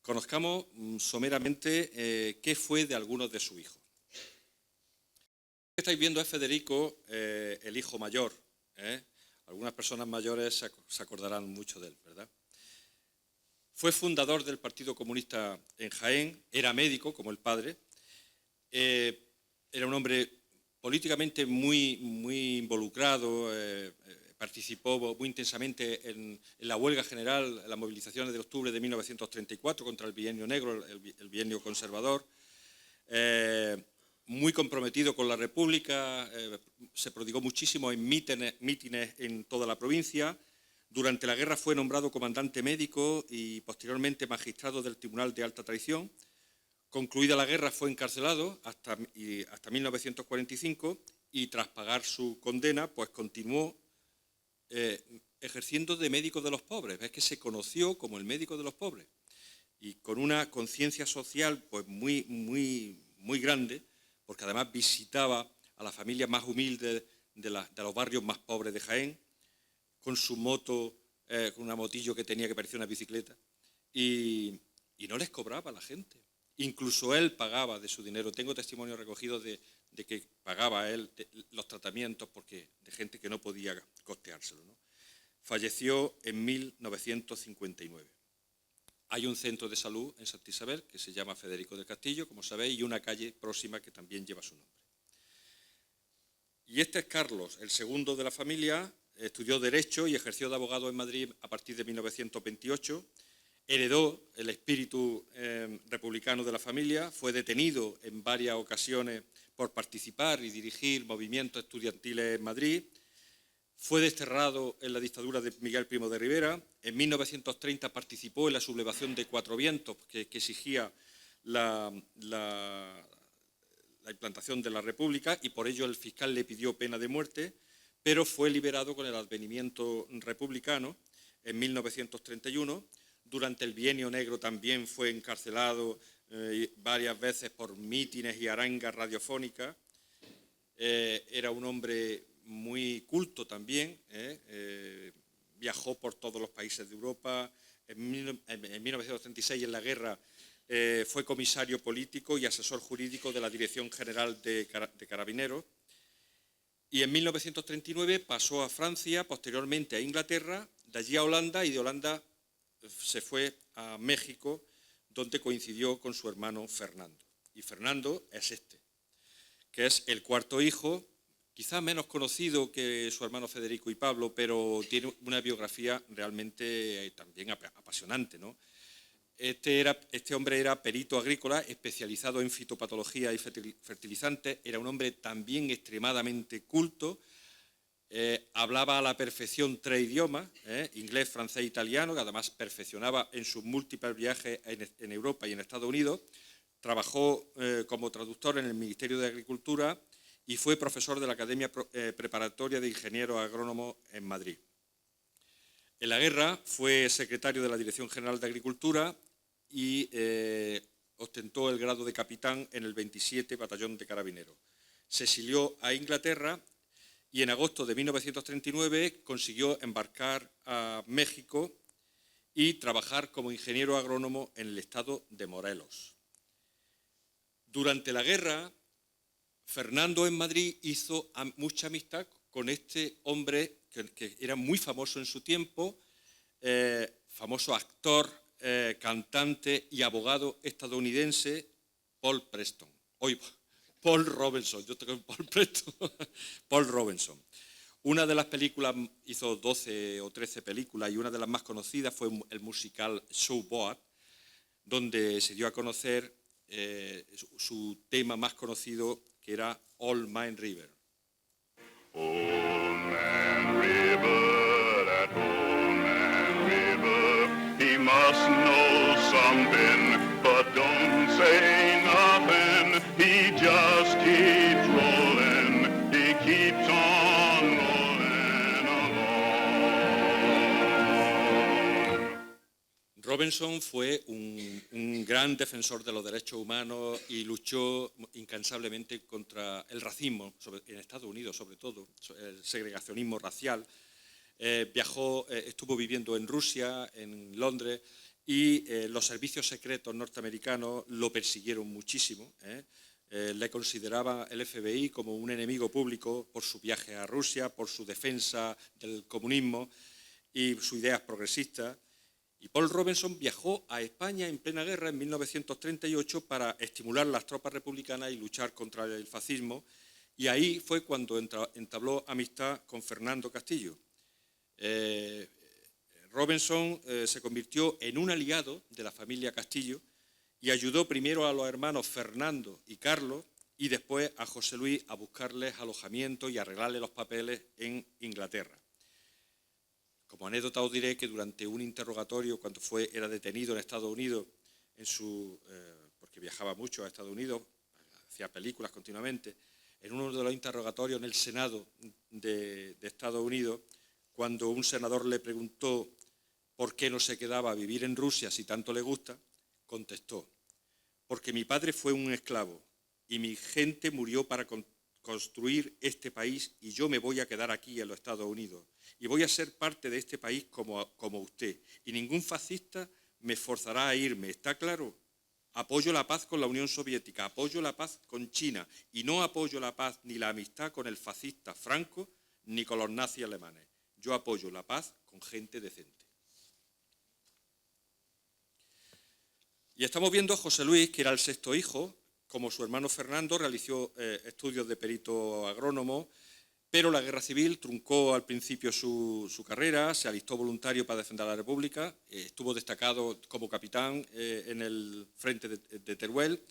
Conozcamos someramente qué fue de algunos de sus hijos. Lo que estáis viendo es Federico, el hijo mayor. Algunas personas mayores se acordarán mucho de él, ¿verdad? Fue fundador del Partido Comunista en Jaén, era médico como el padre, era un hombre políticamente muy involucrado, participó muy intensamente en la huelga general, en las movilizaciones de octubre de 1934 contra el bienio negro, el bienio conservador, muy comprometido con la República, se prodigó muchísimo en mítines en toda la provincia. Durante la guerra fue nombrado comandante médico y posteriormente magistrado del Tribunal de Alta Traición. Concluida la guerra fue encarcelado hasta 1945 y tras pagar su condena pues continuó ejerciendo de médico de los pobres. Es que se conoció como el médico de los pobres y con una conciencia social pues muy grande, porque además visitaba a las familias más humildes de los barrios más pobres de Jaén, con su moto con una motillo que tenía que parecía una bicicleta, y no les cobraba a la gente. Incluso él pagaba de su dinero. Tengo testimonios recogidos de que pagaba él los tratamientos de gente que no podía costeárselo, ¿no? Falleció en 1959. Hay un centro de salud en Santa Isabel que se llama Federico del Castillo, como sabéis, y una calle próxima que también lleva su nombre. Y este es Carlos, el segundo de la familia. Estudió Derecho y ejerció de abogado en Madrid a partir de 1928. Heredó el espíritu republicano de la familia, fue detenido en varias ocasiones por participar y dirigir movimientos estudiantiles en Madrid. Fue desterrado en la dictadura de Miguel Primo de Rivera. En 1930 participó en la sublevación de Cuatro Vientos, que exigía la implantación de la República, y por ello el fiscal le pidió pena de muerte, pero fue liberado con el advenimiento republicano en 1931. Durante el Bienio Negro también fue encarcelado varias veces por mítines y arangas radiofónicas. Era un hombre muy culto también, viajó por todos los países de Europa. En 1936, en la guerra, fue comisario político y asesor jurídico de la Dirección General de Carabineros. Y en 1939 pasó a Francia, posteriormente a Inglaterra, de allí a Holanda, y de Holanda se fue a México, donde coincidió con su hermano Fernando. Y Fernando es este, que es el cuarto hijo, quizá menos conocido que su hermano Federico y Pablo, pero tiene una biografía realmente también apasionante, ¿no? Este hombre era perito agrícola, especializado en fitopatología y fertilizantes. Era un hombre también extremadamente culto. Hablaba a la perfección 3 idiomas, inglés, francés e italiano, que además perfeccionaba en sus múltiples viajes en Europa y en Estados Unidos. Trabajó como traductor en el Ministerio de Agricultura y fue profesor de la Academia Preparatoria de Ingenieros Agrónomos en Madrid. En la guerra fue secretario de la Dirección General de Agricultura y ostentó el grado de capitán en el 27 Batallón de Carabineros. Se exilió a Inglaterra y en agosto de 1939 consiguió embarcar a México y trabajar como ingeniero agrónomo en el estado de Morelos. Durante la guerra, Fernando en Madrid hizo mucha amistad con este hombre que era muy famoso en su tiempo, famoso actor, cantante y abogado estadounidense, Paul Robinson. Yo tengo Paul Preston. Paul Robinson. Una de las películas, hizo 12 o 13 películas, y una de las más conocidas fue el musical Showboat, donde se dio a conocer su tema más conocido, que era Old Man River. Old Man River, that old man river, he must know something, but don't say nothing. He just keeps rolling, he keeps on rolling along. Robinson fue un gran defensor de los derechos humanos y luchó incansablemente contra el racismo, en Estados Unidos sobre todo, el segregacionismo racial. Estuvo viviendo en Rusia, en Londres, y los servicios secretos norteamericanos lo persiguieron muchísimo. Le consideraba el FBI como un enemigo público por su viaje a Rusia, por su defensa del comunismo y sus ideas progresistas. Y Paul Robinson viajó a España en plena guerra en 1938 para estimular las tropas republicanas y luchar contra el fascismo, y ahí fue cuando entabló amistad con Fernando Castillo. Robinson se convirtió en un aliado de la familia Castillo y ayudó primero a los hermanos Fernando y Carlos y después a José Luis a buscarles alojamiento y arreglarles los papeles en Inglaterra. Como anécdota os diré que durante un interrogatorio, cuando era detenido en Estados Unidos, porque viajaba mucho a Estados Unidos, hacía películas continuamente, en uno de los interrogatorios en el Senado de Estados Unidos, cuando un senador le preguntó por qué no se quedaba a vivir en Rusia si tanto le gusta, contestó: porque mi padre fue un esclavo y mi gente murió para construir este país y yo me voy a quedar aquí en los Estados Unidos y voy a ser parte de este país como usted. Y ningún fascista me forzará a irme, ¿está claro? Apoyo la paz con la Unión Soviética, apoyo la paz con China y no apoyo la paz ni la amistad con el fascista Franco ni con los nazis alemanes. Yo apoyo la paz con gente decente. Y estamos viendo a José Luis, que era el sexto hijo. Como su hermano Fernando, realizó estudios de perito agrónomo, pero la guerra civil truncó al principio su carrera, se alistó voluntario para defender a la República, estuvo destacado como capitán en el frente de Teruel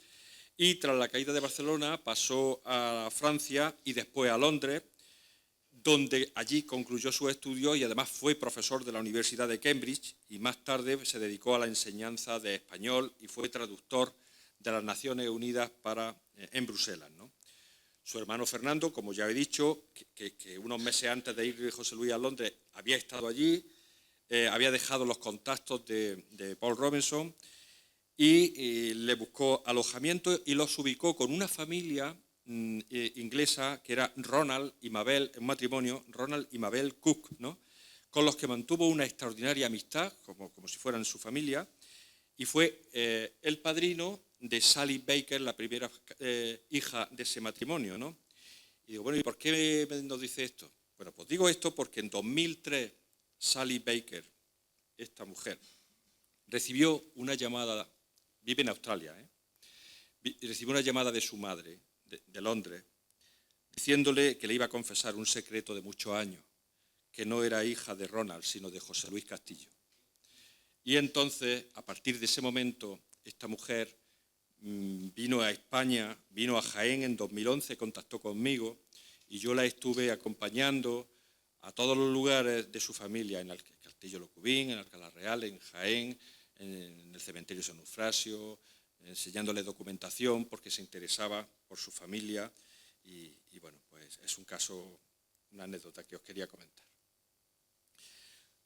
y tras la caída de Barcelona pasó a Francia y después a Londres, donde allí concluyó sus estudios y además fue profesor de la Universidad de Cambridge y más tarde se dedicó a la enseñanza de español y fue traductor de las Naciones Unidas en Bruselas, ¿no? Su hermano Fernando, como ya he dicho, que unos meses antes de ir José Luis a Londres había estado allí, había dejado los contactos de Paul Robinson y le buscó alojamiento y los ubicó con una familia inglesa que era Ronald y Mabel, un matrimonio, Ronald y Mabel Cook, ¿no? Con los que mantuvo una extraordinaria amistad, como si fueran su familia, y fue el padrino de Sally Baker, la primera hija de ese matrimonio, ¿no? Y digo, bueno, ¿y por qué nos dice esto? Bueno, pues digo esto porque en 2003 Sally Baker, esta mujer, recibió una llamada, vive en Australia, recibió una llamada de su madre, de Londres, diciéndole que le iba a confesar un secreto de muchos años, que no era hija de Ronald, sino de José Luis Castillo. Y entonces, a partir de ese momento, esta mujer vino a España, vino a Jaén en 2011, contactó conmigo y yo la estuve acompañando a todos los lugares de su familia, en el Castillo Locubín, en Alcalá Real, en Jaén, en el cementerio San Eufrasio, enseñándole documentación porque se interesaba por su familia y bueno, pues es un caso, una anécdota que os quería comentar.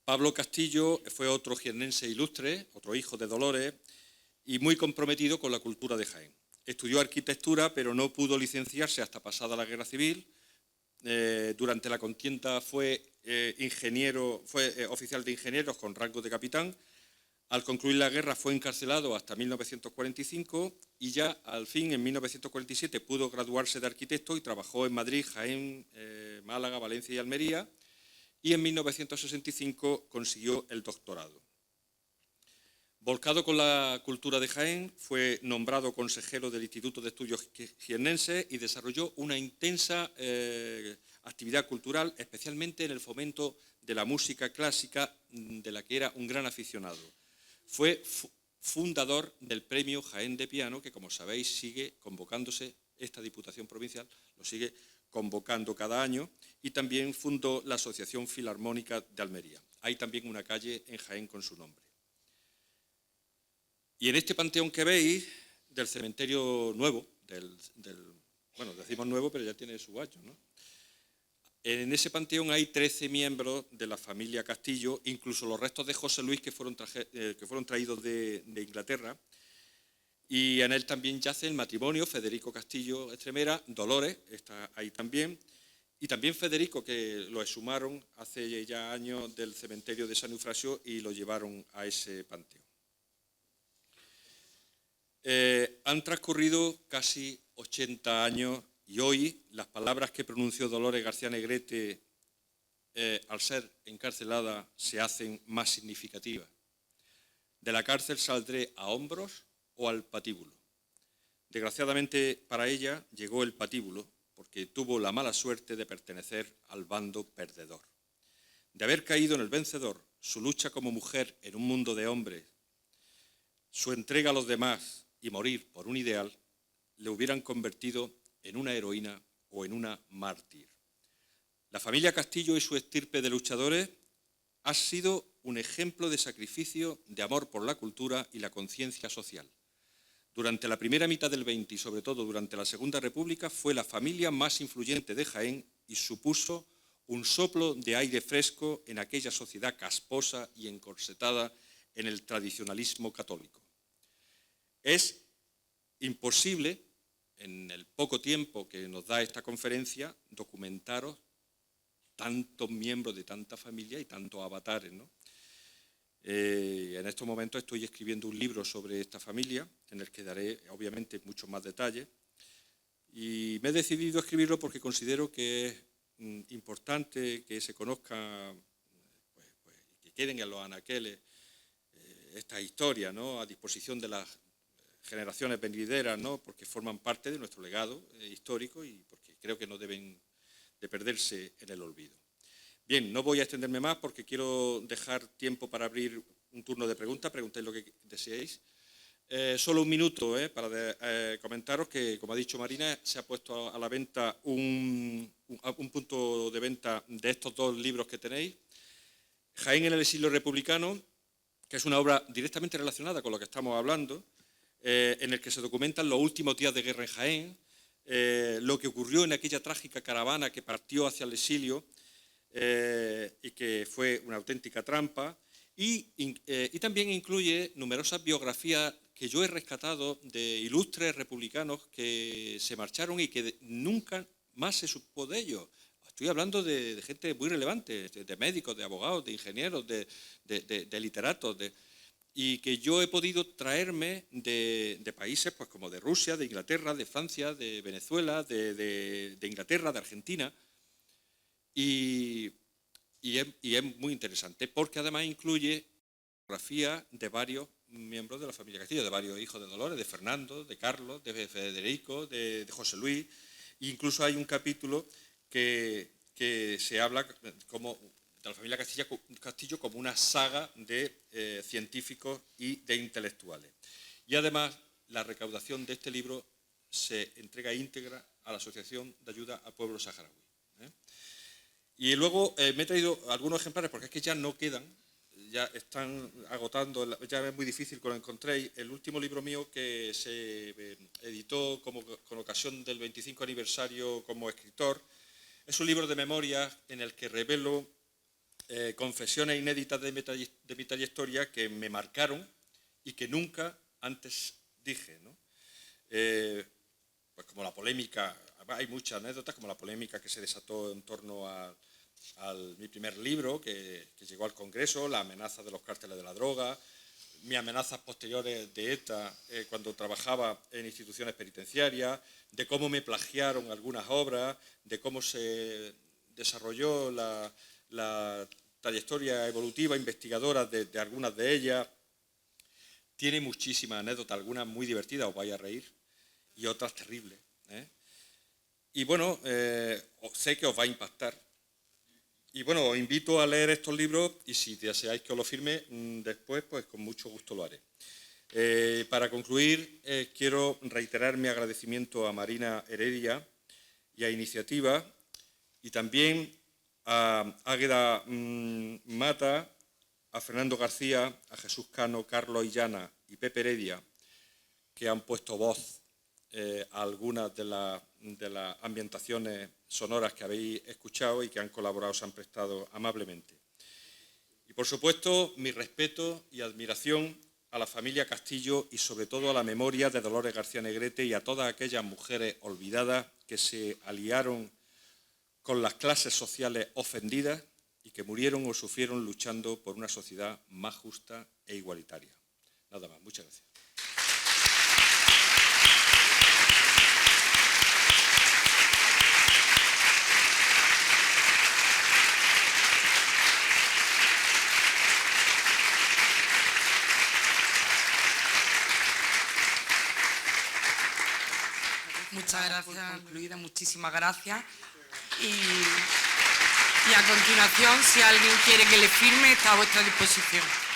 Pablo Castillo fue otro jiennense ilustre, otro hijo de Dolores, y muy comprometido con la cultura de Jaén. Estudió arquitectura, pero no pudo licenciarse hasta pasada la Guerra Civil. Durante la contienda fue oficial de ingenieros con rango de capitán. Al concluir la guerra fue encarcelado hasta 1945 y ya al fin, en 1947, pudo graduarse de arquitecto y trabajó en Madrid, Jaén, Málaga, Valencia y Almería. Y en 1965 consiguió el doctorado. Volcado con la cultura de Jaén, fue nombrado consejero del Instituto de Estudios Jiennenses y desarrolló una intensa actividad cultural, especialmente en el fomento de la música clásica, de la que era un gran aficionado. Fue fundador del Premio Jaén de Piano, que como sabéis sigue convocándose, esta Diputación Provincial lo sigue convocando cada año, y también fundó la Asociación Filarmónica de Almería. Hay también una calle en Jaén con su nombre. Y en este panteón que veis, del cementerio nuevo, bueno, decimos nuevo, pero ya tiene su año, ¿no? En ese panteón hay 13 miembros de la familia Castillo, incluso los restos de José Luis que fueron traídos de Inglaterra, y en él también yace el matrimonio Federico Castillo Estremera, Dolores, está ahí también, y también Federico, que lo exhumaron hace ya años del cementerio de San Eufrasio y lo llevaron a ese panteón. Han transcurrido casi 80 años y hoy las palabras que pronunció Dolores García Negrete al ser encarcelada se hacen más significativas. De la cárcel saldré a hombros o al patíbulo. Desgraciadamente para ella llegó el patíbulo porque tuvo la mala suerte de pertenecer al bando perdedor. De haber caído en el vencedor, su lucha como mujer en un mundo de hombres, su entrega a los demás y morir por un ideal, le hubieran convertido en una heroína o en una mártir. La familia Castillo y su estirpe de luchadores ha sido un ejemplo de sacrificio, de amor por la cultura y la conciencia social. Durante la primera mitad del 20 y sobre todo durante la Segunda República fue la familia más influyente de Jaén y supuso un soplo de aire fresco en aquella sociedad casposa y encorsetada en el tradicionalismo católico. Es imposible en el poco tiempo que nos da esta conferencia, documentaros tantos miembros de tanta familia y tantos avatares, ¿no? En estos momentos estoy escribiendo un libro sobre esta familia, en el que daré, obviamente, muchos más detalles. Y me he decidido a escribirlo porque considero que es importante que se conozca, que queden en los anaqueles estas historias, ¿no?, a disposición de las generaciones venideras, ¿no?, porque forman parte de nuestro legado histórico y porque creo que no deben de perderse en el olvido. Bien, no voy a extenderme más porque quiero dejar tiempo para abrir un turno de preguntas. Preguntéis lo que deseéis. Solo un minuto para comentaros que, como ha dicho Marina, se ha puesto a la venta un punto de venta de estos dos libros que tenéis. Jaén en el exilio republicano, que es una obra directamente relacionada con lo que estamos hablando, en el que se documentan los últimos días de guerra en Jaén, lo que ocurrió en aquella trágica caravana que partió hacia el exilio y que fue una auténtica trampa, y también incluye numerosas biografías que yo he rescatado de ilustres republicanos que se marcharon y que nunca más se supo de ellos. Estoy hablando de gente muy relevante, de médicos, de abogados, de ingenieros, de literatos, y que yo he podido traerme de países pues, como de Rusia, de Inglaterra, de Francia, de Venezuela, de Inglaterra, de Argentina, y es muy interesante porque además incluye biografías de varios miembros de la familia Castillo, de varios hijos de Dolores, de Fernando, de Carlos, de Federico, de José Luis. E incluso hay un capítulo que se habla como de la familia Castillo como una saga de científicos y de intelectuales. Y además la recaudación de este libro se entrega íntegra a la Asociación de Ayuda a Pueblos Saharaui. Y luego me he traído algunos ejemplares porque es que ya no quedan, ya están agotando, ya es muy difícil que lo encontréis. El último libro mío que se editó con ocasión del 25 aniversario como escritor es un libro de memorias en el que revelo confesiones inéditas de mi trayectoria que me marcaron y que nunca antes dije, ¿no? Pues como la polémica, hay muchas anécdotas, como la polémica que se desató en torno a mi primer libro que llegó al Congreso, la amenaza de los cárteles de la droga, mis amenazas posteriores de ETA cuando trabajaba en instituciones penitenciarias, de cómo me plagiaron algunas obras, de cómo se desarrolló la trayectoria evolutiva investigadora de algunas de ellas. Tiene muchísimas anécdotas, algunas muy divertidas, os vais a reír, y otras terribles. Y bueno, sé que os va a impactar. Y bueno, os invito a leer estos libros y si deseáis que os lo firme después, pues con mucho gusto lo haré. Para concluir, quiero reiterar mi agradecimiento a Marina Heredia y a Iniciativa y también a Águeda Mata, a Fernando García, a Jesús Cano, Carlos Illana y Pepe Heredia, que han puesto voz a algunas de las ambientaciones sonoras que habéis escuchado y que han colaborado, se han prestado amablemente. Y por supuesto, mi respeto y admiración a la familia Castillo y sobre todo a la memoria de Dolores García Negrete y a todas aquellas mujeres olvidadas que se aliaron con las clases sociales ofendidas y que murieron o sufrieron luchando por una sociedad más justa e igualitaria. Nada más, muchas gracias. Muchas gracias, concluida, muchísimas gracias. Y a continuación, si alguien quiere que le firme, está a vuestra disposición.